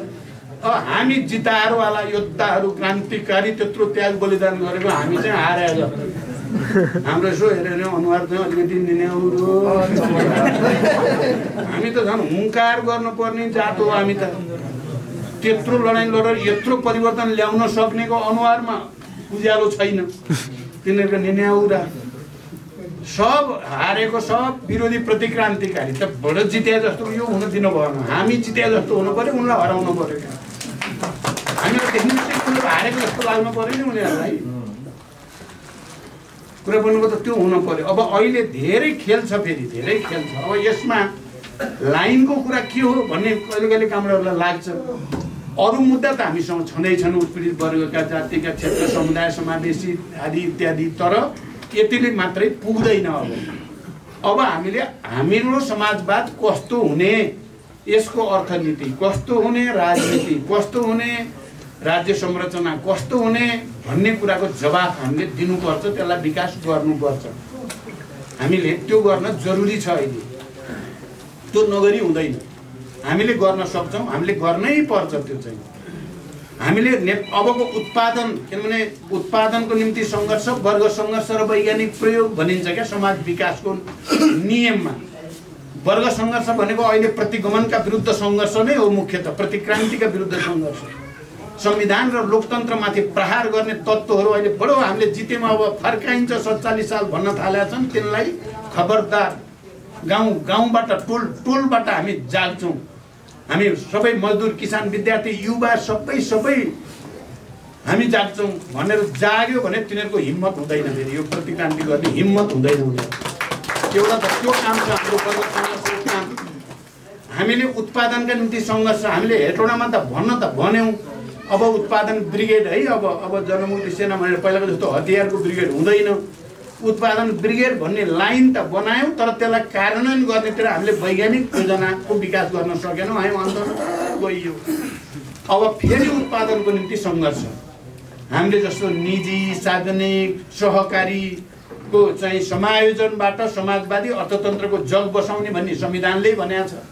अब हामी जितारवाला योद्धाहरू क्रान्तिकारी त्यत्रो त्याग बलिदान गरेको हामी चाहिँ हारे जस्तो। हाम्रो यसो हेरेर अनुहार चाहिँ अलिकति निन्याउरो हामी त झन् हुङ्कार गर्नुपर्ने जात हो हामी त त्यत्रो लडाइँ लडेर यत्रो परिवर्तन ल्याउन सक्नेको अनुहारमा उज्यालो छैन तिनीहरूको निन्याउरा सब हारेको सब विरोधी प्रतिक्रान्तिकारी त बडो जिते जस्तो यो हुन दिनु भएन हामी जिते जस्तो हुनु पर्यो उनलाई हराउनु पर्यो हामीलाई देख्ने बित्तिकै हारेको जस्तो लाग्नु पर्यो नि उनीहरूलाई कुरा भन्नुको त त्यो हुनु पर्यो अब अहिले धेरै खेल छ फेरि धेरै खेल छ अब यसमा लाइनको कुरा के हो भन्ने कहिले कहिले कामराहरूलाई लाग्छ अरू मुद्दा त हामीसँग छँदैछन् उत्पीडित वर्गका जातिका क्षेत्र समुदाय समावेशी आदि इत्यादि तर यतिले मात्रै पुग्दैन अब हामीले हाम्रो समाजवाद कस्तो हुने यसको अर्थनीति कस्तो हुने राजनीति कस्तो हुने राज्य संरचना कस्तो हुने भन्ने कुराको जवाफ हामीले दिनुपर्छ त्यसलाई विकास गर्नुपर्छ हामीले त्यो गर्न जरुरी छ अहिले त्यो नगरी हुँदैन हामीले गर्न सक्छौं हामीले गर्नै पर्छ त्यो चाहिँ हामीले अबको उत्पादन किनभने उत्पादनको निम्ति संघर्ष वर्ग संघर्ष र वैज्ञानिक प्रयोग भनिन्छ क्या समाज विकासको नियममा वर्ग संघर्ष भनेको अहिले प्रतिगमनका विरुद्ध संघर्ष नै हो मुख्यतः प्रतिक्रान्तिका विरुद्ध संघर्ष संविधान र लोकतन्त्रमाथि प्रहार गर्ने तत्त्वहरू अहिले बडो हामीले जितेमा अब फर्काइन्छ 47 साल भन्न थालेका छन् तिनलाई खबरदार गाउँबाट टोलबाट हामी जाग्छौं हामी सबै मजदुर किसान विद्यार्थी युवा सबै हामी जाग्छौं भनेर जाग्यो भने तिनीहरूको हिम्मत हुँदैन फेरि यो प्रतिक्रान्ति गर्ने हिम्मत हुँदैन एउटा त त्यो काम छ हाम्रो वर्ग संघर्षको काम हामीले उत्पादनका निम्ति संघर्ष हामीले हेटौडामा त भन्न त भन्यौं अब उत्पादन ब्रिगेड है अब जनमुक्ति सेना भनेर पहिलाको जस्तो हतियारको ब्रिगेड हुँदैन उत्पादन ब्रिगेड भन्ने लाइन त बनायौं तर त्यसलाई कार्यान्वयन गर्नेतिर हामीले वैज्ञानिक योजनाको विकास गर्न सकेनौं हामी अन्तर्गत गइयो अब फेरि उत्पादनको निम्ति संघर्ष हामीले जस्तो निजी सार्वजनिक सहकारीको चाहिँ समायोजनबाट समाजवादी अर्थतन्त्रको जग बसाउने भन्ने संविधानले भनेको छ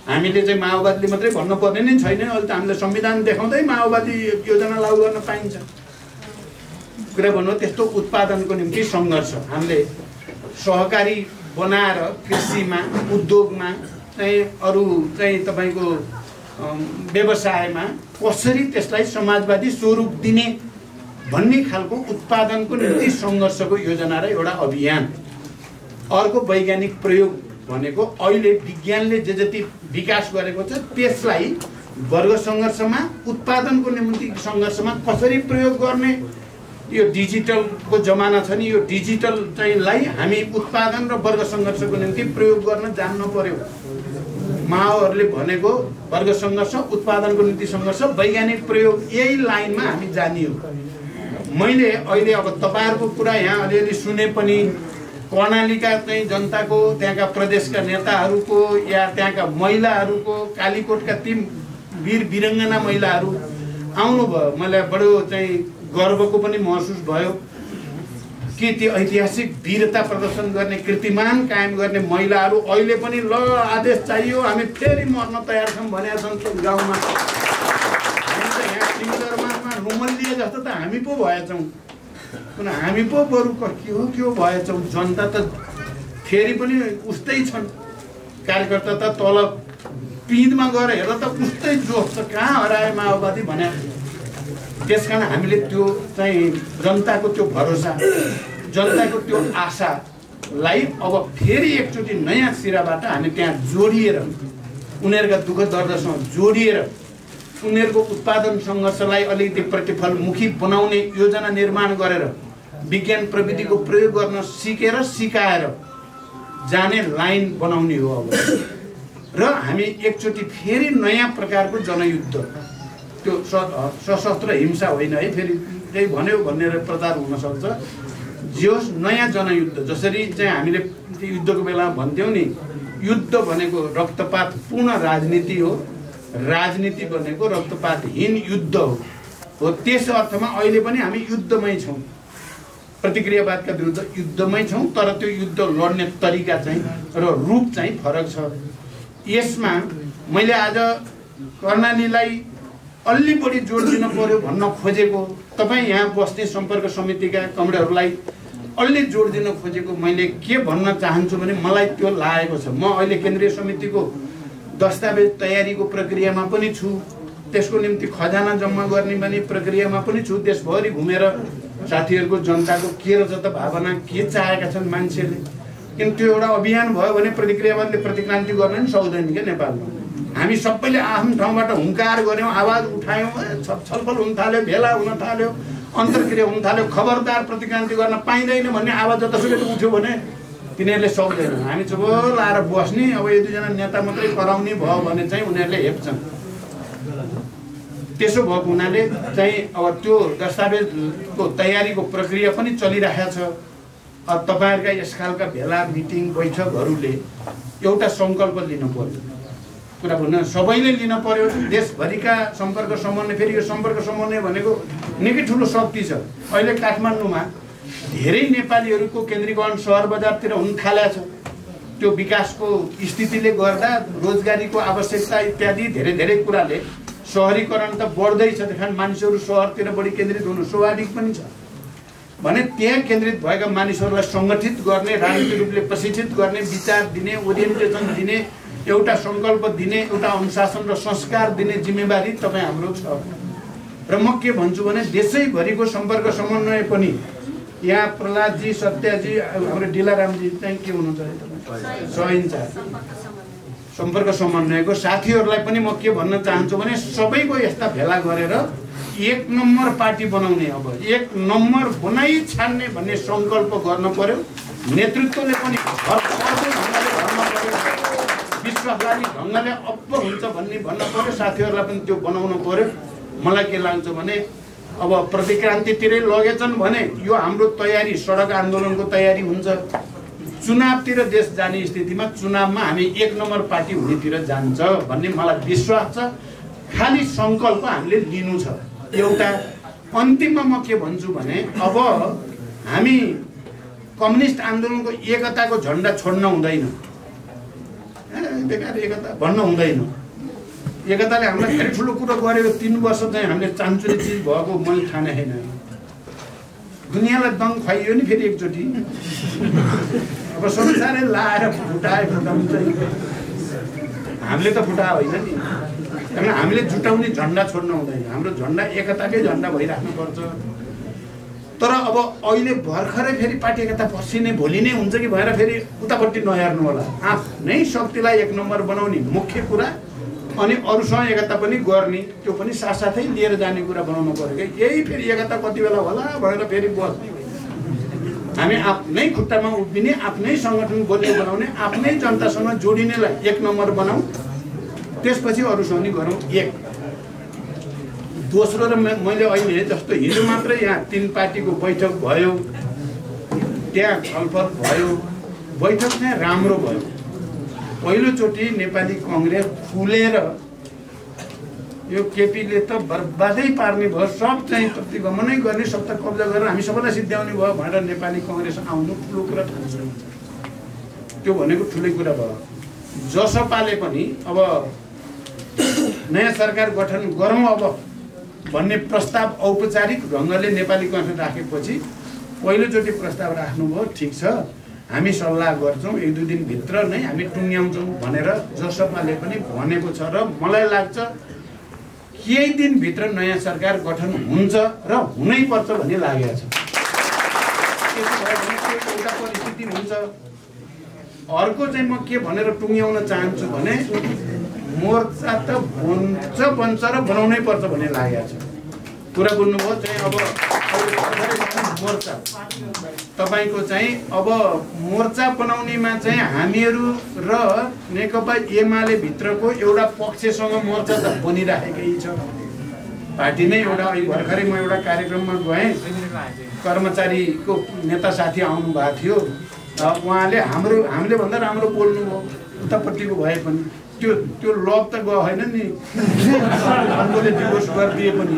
हामीले चाहिँ माओवादीले मात्रै भन्नुपर्ने नै छैन अहिले त हामीले संविधान देखाउँदै माओवादी योजना लागू गर्न पाइन्छ कुरा भन्नु त्यस्तो उत्पादनको निम्ति संघर्ष हामीले सहकारी बनाएर कृषिमा उद्योगमा चाहिँ अरू चाहिँ तपाईको व्यवसायमा कसरी त्यसलाई समाजवादी स्वरूप दिने भन्ने खालको उत्पादनको निम्ति संघर्षको योजना र एउटा अभियान अर्को वैज्ञानिक प्रयोग भनेको अहिले विज्ञानले जे जति विकास गरेको छ त्यसलाई वर्ग संघर्षमा उत्पादनको निम्ति संघर्षमा कसरी प्रयोग गर्ने यो डिजिटलको जमाना छ नि यो डिजिटल चाहिँलाई हामी उत्पादन र वर्ग संघर्षको निम्ति प्रयोग गर्न जान्नु पर्यो माओहरूले भनेको वर्ग संघर्ष उत्पादनको निम्ति संघर्ष वैज्ञानिक प्रयोग यही लाइनमा हामी जानियो मैले अहिले अब तपाईहरुको कुरा यहाँ अलिअलि सुने पनि कर्णालीका चाहिँ जनताको त्यहाँका प्रदेशका नेताहरूको या त्यहाँका महिलाहरूको कालीकोटका ती वीर वीरङ्गना महिलाहरू आउनुभयो मलाई बडो चाहिँ गर्वको पनि महसुस भयो कि ती ऐतिहासिक वीरता प्रदर्शन गर्ने कीर्तिमान कायम गर्ने महिलाहरू अहिले पनि ल आदेश चाहियो हामी फेरि मर्न तयार छौं भनेका छन् गाउँमा हामी त यहाँ सिंहदरबारमा रुमल्लिए जस्तो त हामी पो भएछौं कुन हामी पो बरु के हो भएछौं जनता त फेरि पनि उस्तै छन् कार्यकर्ता त तल पिँधमा गएर हेर त उस्तै जोस छ कहाँ हराए माओवादी भने त्यसकारण हामीले त्यो चाहिँ जनताको त्यो भरोसा जनताको त्यो आशालाई अब फेरि एकचोटि नयाँ सिराबाट हामी त्यहाँ जोडिएर उनीहरुका दुःख दर्दसँग जोडिएर उनीहरुको उत्पादन संघर्षलाई अलिकति प्रतिफलमुखी बनाउने योजना निर्माण गरेर विज्ञान प्रविधिको प्रयोग गर्न सिकेर सिकाएर जाने लाइन बनाउने हो अब र हामी एकचोटि फेरि नयाँ प्रकारको जनयुद्ध त्यो सशस्त्र हिंसा होइन है फेरि त्यही भन्यो भनेर प्रचार हुन सक्छ जोस नयाँ जनयुद्ध जसरी चाहिँ हामीले युद्धको बेला भन्थ्यौं नि युद्ध भनेको रक्तपात पूर्ण राजनीति हो राजनीति भनेको रक्तपातहीन युद्ध हो त्यस अर्थमा अहिले पनि हामी युद्धमै छौं प्रतिक्रियावादका विरुद्ध युद्धमै छौं तर त्यो युद्ध लड्ने तरिका चाहिँ र रूप चाहिँ फरक छ यसमा मैले आज कर्णालीलाई अलि बढी जोड दिन पर्यो भन्न खोजेको तपाई यहाँ बस्ने सम्पर्क समितिका कमरेडहरूलाई अलि जोड दिन खोजेको मैले के भन्न चाहन्छु भने मलाई त्यो लागेको छ। म अहिले केन्द्रीय समितिको दस्तावेज तयारीको प्रक्रियामा पनि छु, त्यसको निम्ति खजाना जम्मा गर्ने पनि प्रक्रियामा पनि छु। देशभरि घुमेर साथीहरूको जनताको के रहेछ त भावना, के चाहेका छन् मान्छेले, किन त्यो एउटा अभियान भयो भने प्रतिक्रियावादले प्रतिक्रान्ति गर्न नि सक्दैन क्या नेपालमा। हामी सबैले आफ्नो ठाउँबाट हुङ्कार गऱ्यौँ, आवाज उठायौँ, छलफल हुन थाल्यो, भेला हुन थाल्यो, अन्तर्क्रिया हुन थाल्यो, खबरदार प्रतिक्रान्ति गर्न पाइँदैन भन्ने आवाज जतासुकै उठ्यो भने तिनीहरूले सक्दैनन्। हामी चुप लाएर बस्ने, अब यो दुईजना नेता मात्रै कराउने भयो भने चाहिँ उनीहरूले हेप्छन्। त्यसो भएको हुनाले चाहिँ अब त्यो दस्तावेजको तयारीको प्रक्रिया पनि चलिरहेको छ। अब तपाईँहरूका यस खालका भेला मिटिङ बैठकहरूले एउटा सङ्कल्प लिनु पर्यो। कुरा भन्नु सबैले लिन पर्यो। देशभरिका सम्पर्क समन्वय, फेरि यो सम्पर्क समन्वय भनेको निकै ठुलो शक्ति छ। अहिले काठमाडौँमा धेरै नेपालीहरूको केन्द्रीकरण सहर बजारतिर हुन थालेको छ। त्यो विकासको स्थितिले गर्दा रोजगारीको आवश्यकता इत्यादि धेरै धेरै कुराले सहरीकरण त बढ्दैछ, त्यहाँ मानिसहरू सहरतिर बढी केन्द्रित हुनु स्वाभाविक पनि छ भने त्यहाँ केन्द्रित भएका मानिसहरूलाई सङ्गठित गर्ने, राजनीतिक रूपले प्रशिक्षित गर्ने, विचार दिने, ओरिएन्टेसन दिने, एउटा सङ्कल्प दिने, एउटा अनुशासन र संस्कार दिने जिम्मेवारी तपाईँ हाम्रो छ। र म के भन्छु भने देशैभरिको सम्पर्क समन्वय पनि यहाँ प्रहलादजी, सत्याजी, हाम्रो डिलारामजी चाहिँ के हुनुहुन्छ सहिन्चार्ज सम्पर्क समन्वयको साथीहरूलाई पनि म के भन्न चाहन्छु भने सबैको यस्ता भेला गरेर एक नम्बर पार्टी बनाउने, अब एक नम्बर बनाइ छान्ने भन्ने सङ्कल्प गर्न पर्यो। नेतृत्वले पनि विश्वासवादी ढङ्गले अप्प हुन्छ भन्ने भन्न पर्यो, साथीहरूलाई पनि त्यो बनाउनु पर्यो। मलाई के लाग्छ भने अब प्रतिक्रान्तितिरै लगेछन् भने यो हाम्रो तयारी, सडक आन्दोलनको तयारी हुन्छ। चुनावतिर देश जाने स्थितिमा चुनावमा हामी एक नम्बर पार्टी हुनेतिर जान्छ भन्ने मलाई विश्वास छ। खालि सङ्कल्प हामीले लिनु छ एउटा। अन्तिममा म के भन्छु भने अब हामी कम्युनिस्ट आन्दोलनको एकताको झन्डा छोड्न हुँदैन, बेकार एकता भन्न हुँदैन। एकताले हामीलाई धेरै ठुलो कुरो गरेको 3 वर्ष चाहिँ हामीले चान्चुरी चिज भएको मैले ठाने छैन। दुनियाँलाई दङ खुवाइयो नि फेरि एकचोटि, अब संसारै लाएर फुटाउनु चाहिँ हामीले त फुटा होइन नि। कारण हामीले जुटाउने झन्डा छोड्न हुँदैन, हाम्रो झन्डा एकताकै झन्डा भइराख्नुपर्छ। तर अब अहिले भर्खरै फेरि पार्टी एकता पसिने भोलि नै हुन्छ कि भएर फेरि उतापट्टि नहेर्नु होला। आफ्नै शक्तिलाई एक नम्बर बनाउने मुख्य कुरा, अनि अरूसँग एकता पनि गर्ने, त्यो पनि साथसाथै लिएर जाने कुरा बनाउनु पर्यो कि यही फेरि एकता कति बेला होला भनेर फेरि बस्ने। हामी आफ्नै खुट्टामा उभिने, आफ्नै सङ्गठन बलियो बनाउने, आफ्नै जनतासँग जोडिनेलाई एक नम्बर बनाऊ, त्यसपछि अरूसँग नि गरौँ एक। दोस्रो र मैले अहिले जस्तो हिजो मात्रै यहाँ 3 पार्टीको बैठक भयो, त्यहाँ छलफल भयो, बैठक चाहिँ राम्रो भयो। पहिलोचोटि नेपाली कङ्ग्रेस फुलेर यो केपीले त बर्बादै पार्ने भयो, सब चाहिँ प्रतिगमनै गर्ने, सत्ता कब्जा गरेर हामी सबैलाई सिद्ध्याउने भयो भनेर नेपाली कङ्ग्रेस आउनु ठुलो कुरा ठान्छ। त्यो भनेको ठुलै कुरा भयो। जसपाले पनि अब नयाँ सरकार गठन गरौँ अब भन्ने प्रस्ताव औपचारिक ढङ्गले नेपाली कङ्ग्रेस राखेपछि पहिलोचोटि प्रस्ताव राख्नुभयो, ठिक छ हामी सल्लाह गर्छौँ, 1-2 दिनभित्र नै हामी टुङ्ग्याउँछौँ भनेर जसपाले पनि भनेको छ। र मलाई लाग्छ केही दिनभित्र नयाँ सरकार गठन हुन्छ र हुनै पर्छ भन्ने लागेको छ। त्यसो भयो भने एउटा परिस्थिति हुन्छ। अर्को चाहिँ म के भनेर टुङ्ग्याउन चाहन्छु भने मोर्चा त बन्छ र बनाउनै पर्छ भन्ने लागेको छ। कुरा बुझ्नुभयो चाहिँ अब मोर्चा तपाईँको चाहिँ अब मोर्चा बनाउनेमा चाहिँ हामीहरू र नेकपा एमाले भित्रको एउटा पक्षसँग मोर्चा त बनिराखेकै छ। पार्टी नै एउटा भर्खरै म एउटा कार्यक्रममा गएँ, कर्मचारीको नेता साथी आउनु भएको थियो, उहाँले हामीले भन्दा राम्रो बोल्नुभयो उतापट्टिको भए पनि। त्यो लभ त गयो होइन नि, अर्कोले डिभोर्स गरिदिए पनि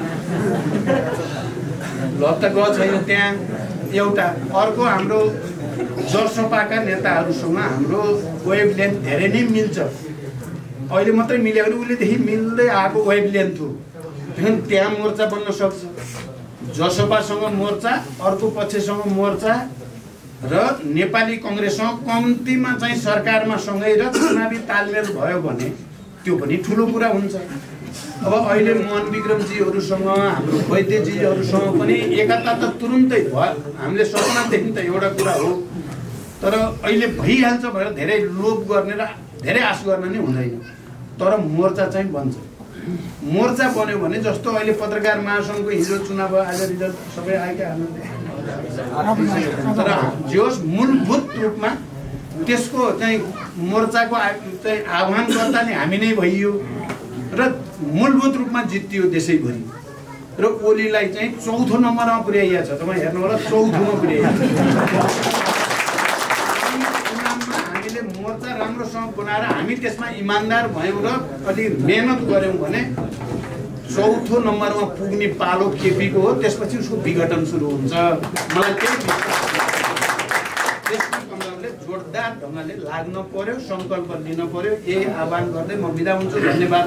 लभ त गएको छैन त्यहाँ एउटा। अर्को हाम्रो जसपाका नेताहरूसँग हाम्रो वेभलेन्थ धेरै नै मिल्छ। अहिले मात्रै मिल्यो भने उहिलेदेखि मिल्दै आएको वेभलेन्थ हो, त्यहाँ मोर्चा बन्न सक्छ। जसपासँग मोर्चा, अर्को पक्षसँग मोर्चा, र नेपाली कांग्रेससँग कम्तीमा चाहिँ सरकारमा सँगै र चुनावी तालमेल भयो भने त्यो पनि ठुलो कुरा हुन्छ। अब अहिले मोहन विक्रमजीहरुसँग हाम्रो वैद्यजीहरुसँग पनि एकता त तुरुन्तै भयो। हामीले सपना देख्न त एउटा कुरा हो, तर अहिले भइहाल्छ भनेर धेरै लोभ गर्ने र धेरै आश गर्न नि हुँदैन। तर मोर्चा चाहिँ बन्छ। मोर्चा बन्यो भने जस्तो अहिले पत्रकार महासंघको हिजो चुनाव आज रिजल्ट सबै आएकै हाल्नु, तर जोस मूलभूत रूपमा त्यसको चाहिँ मोर्चाको चाहिँ आह्वान गर्दा नि हामी नै भइयो र मूलभूत रूपमा जित्तियो देशैभरि र ओलीलाई चाहिँ चौथो नम्बरमा पुर्याइएको छ। तपाईँ हेर्नु होला, चौथोमा पुर्याइएको छ। हामीले मोर्चा राम्रोसँग बनाएर हामी त्यसमा इमान्दार भयौँ र अलि मेहनत गऱ्यौँ भने चौथो नम्बरमा पुग्ने पालो केपीको हो। त्यसपछि उसको विघटन सुरु हुन्छ। मलाई त्यही विश्वास, जोरदार ढङ्गले लाग्न पर्यो, संकल्प लिन पर्यो। यही आह्वान गर्दै म बिदा हुन्छु। धन्यवाद।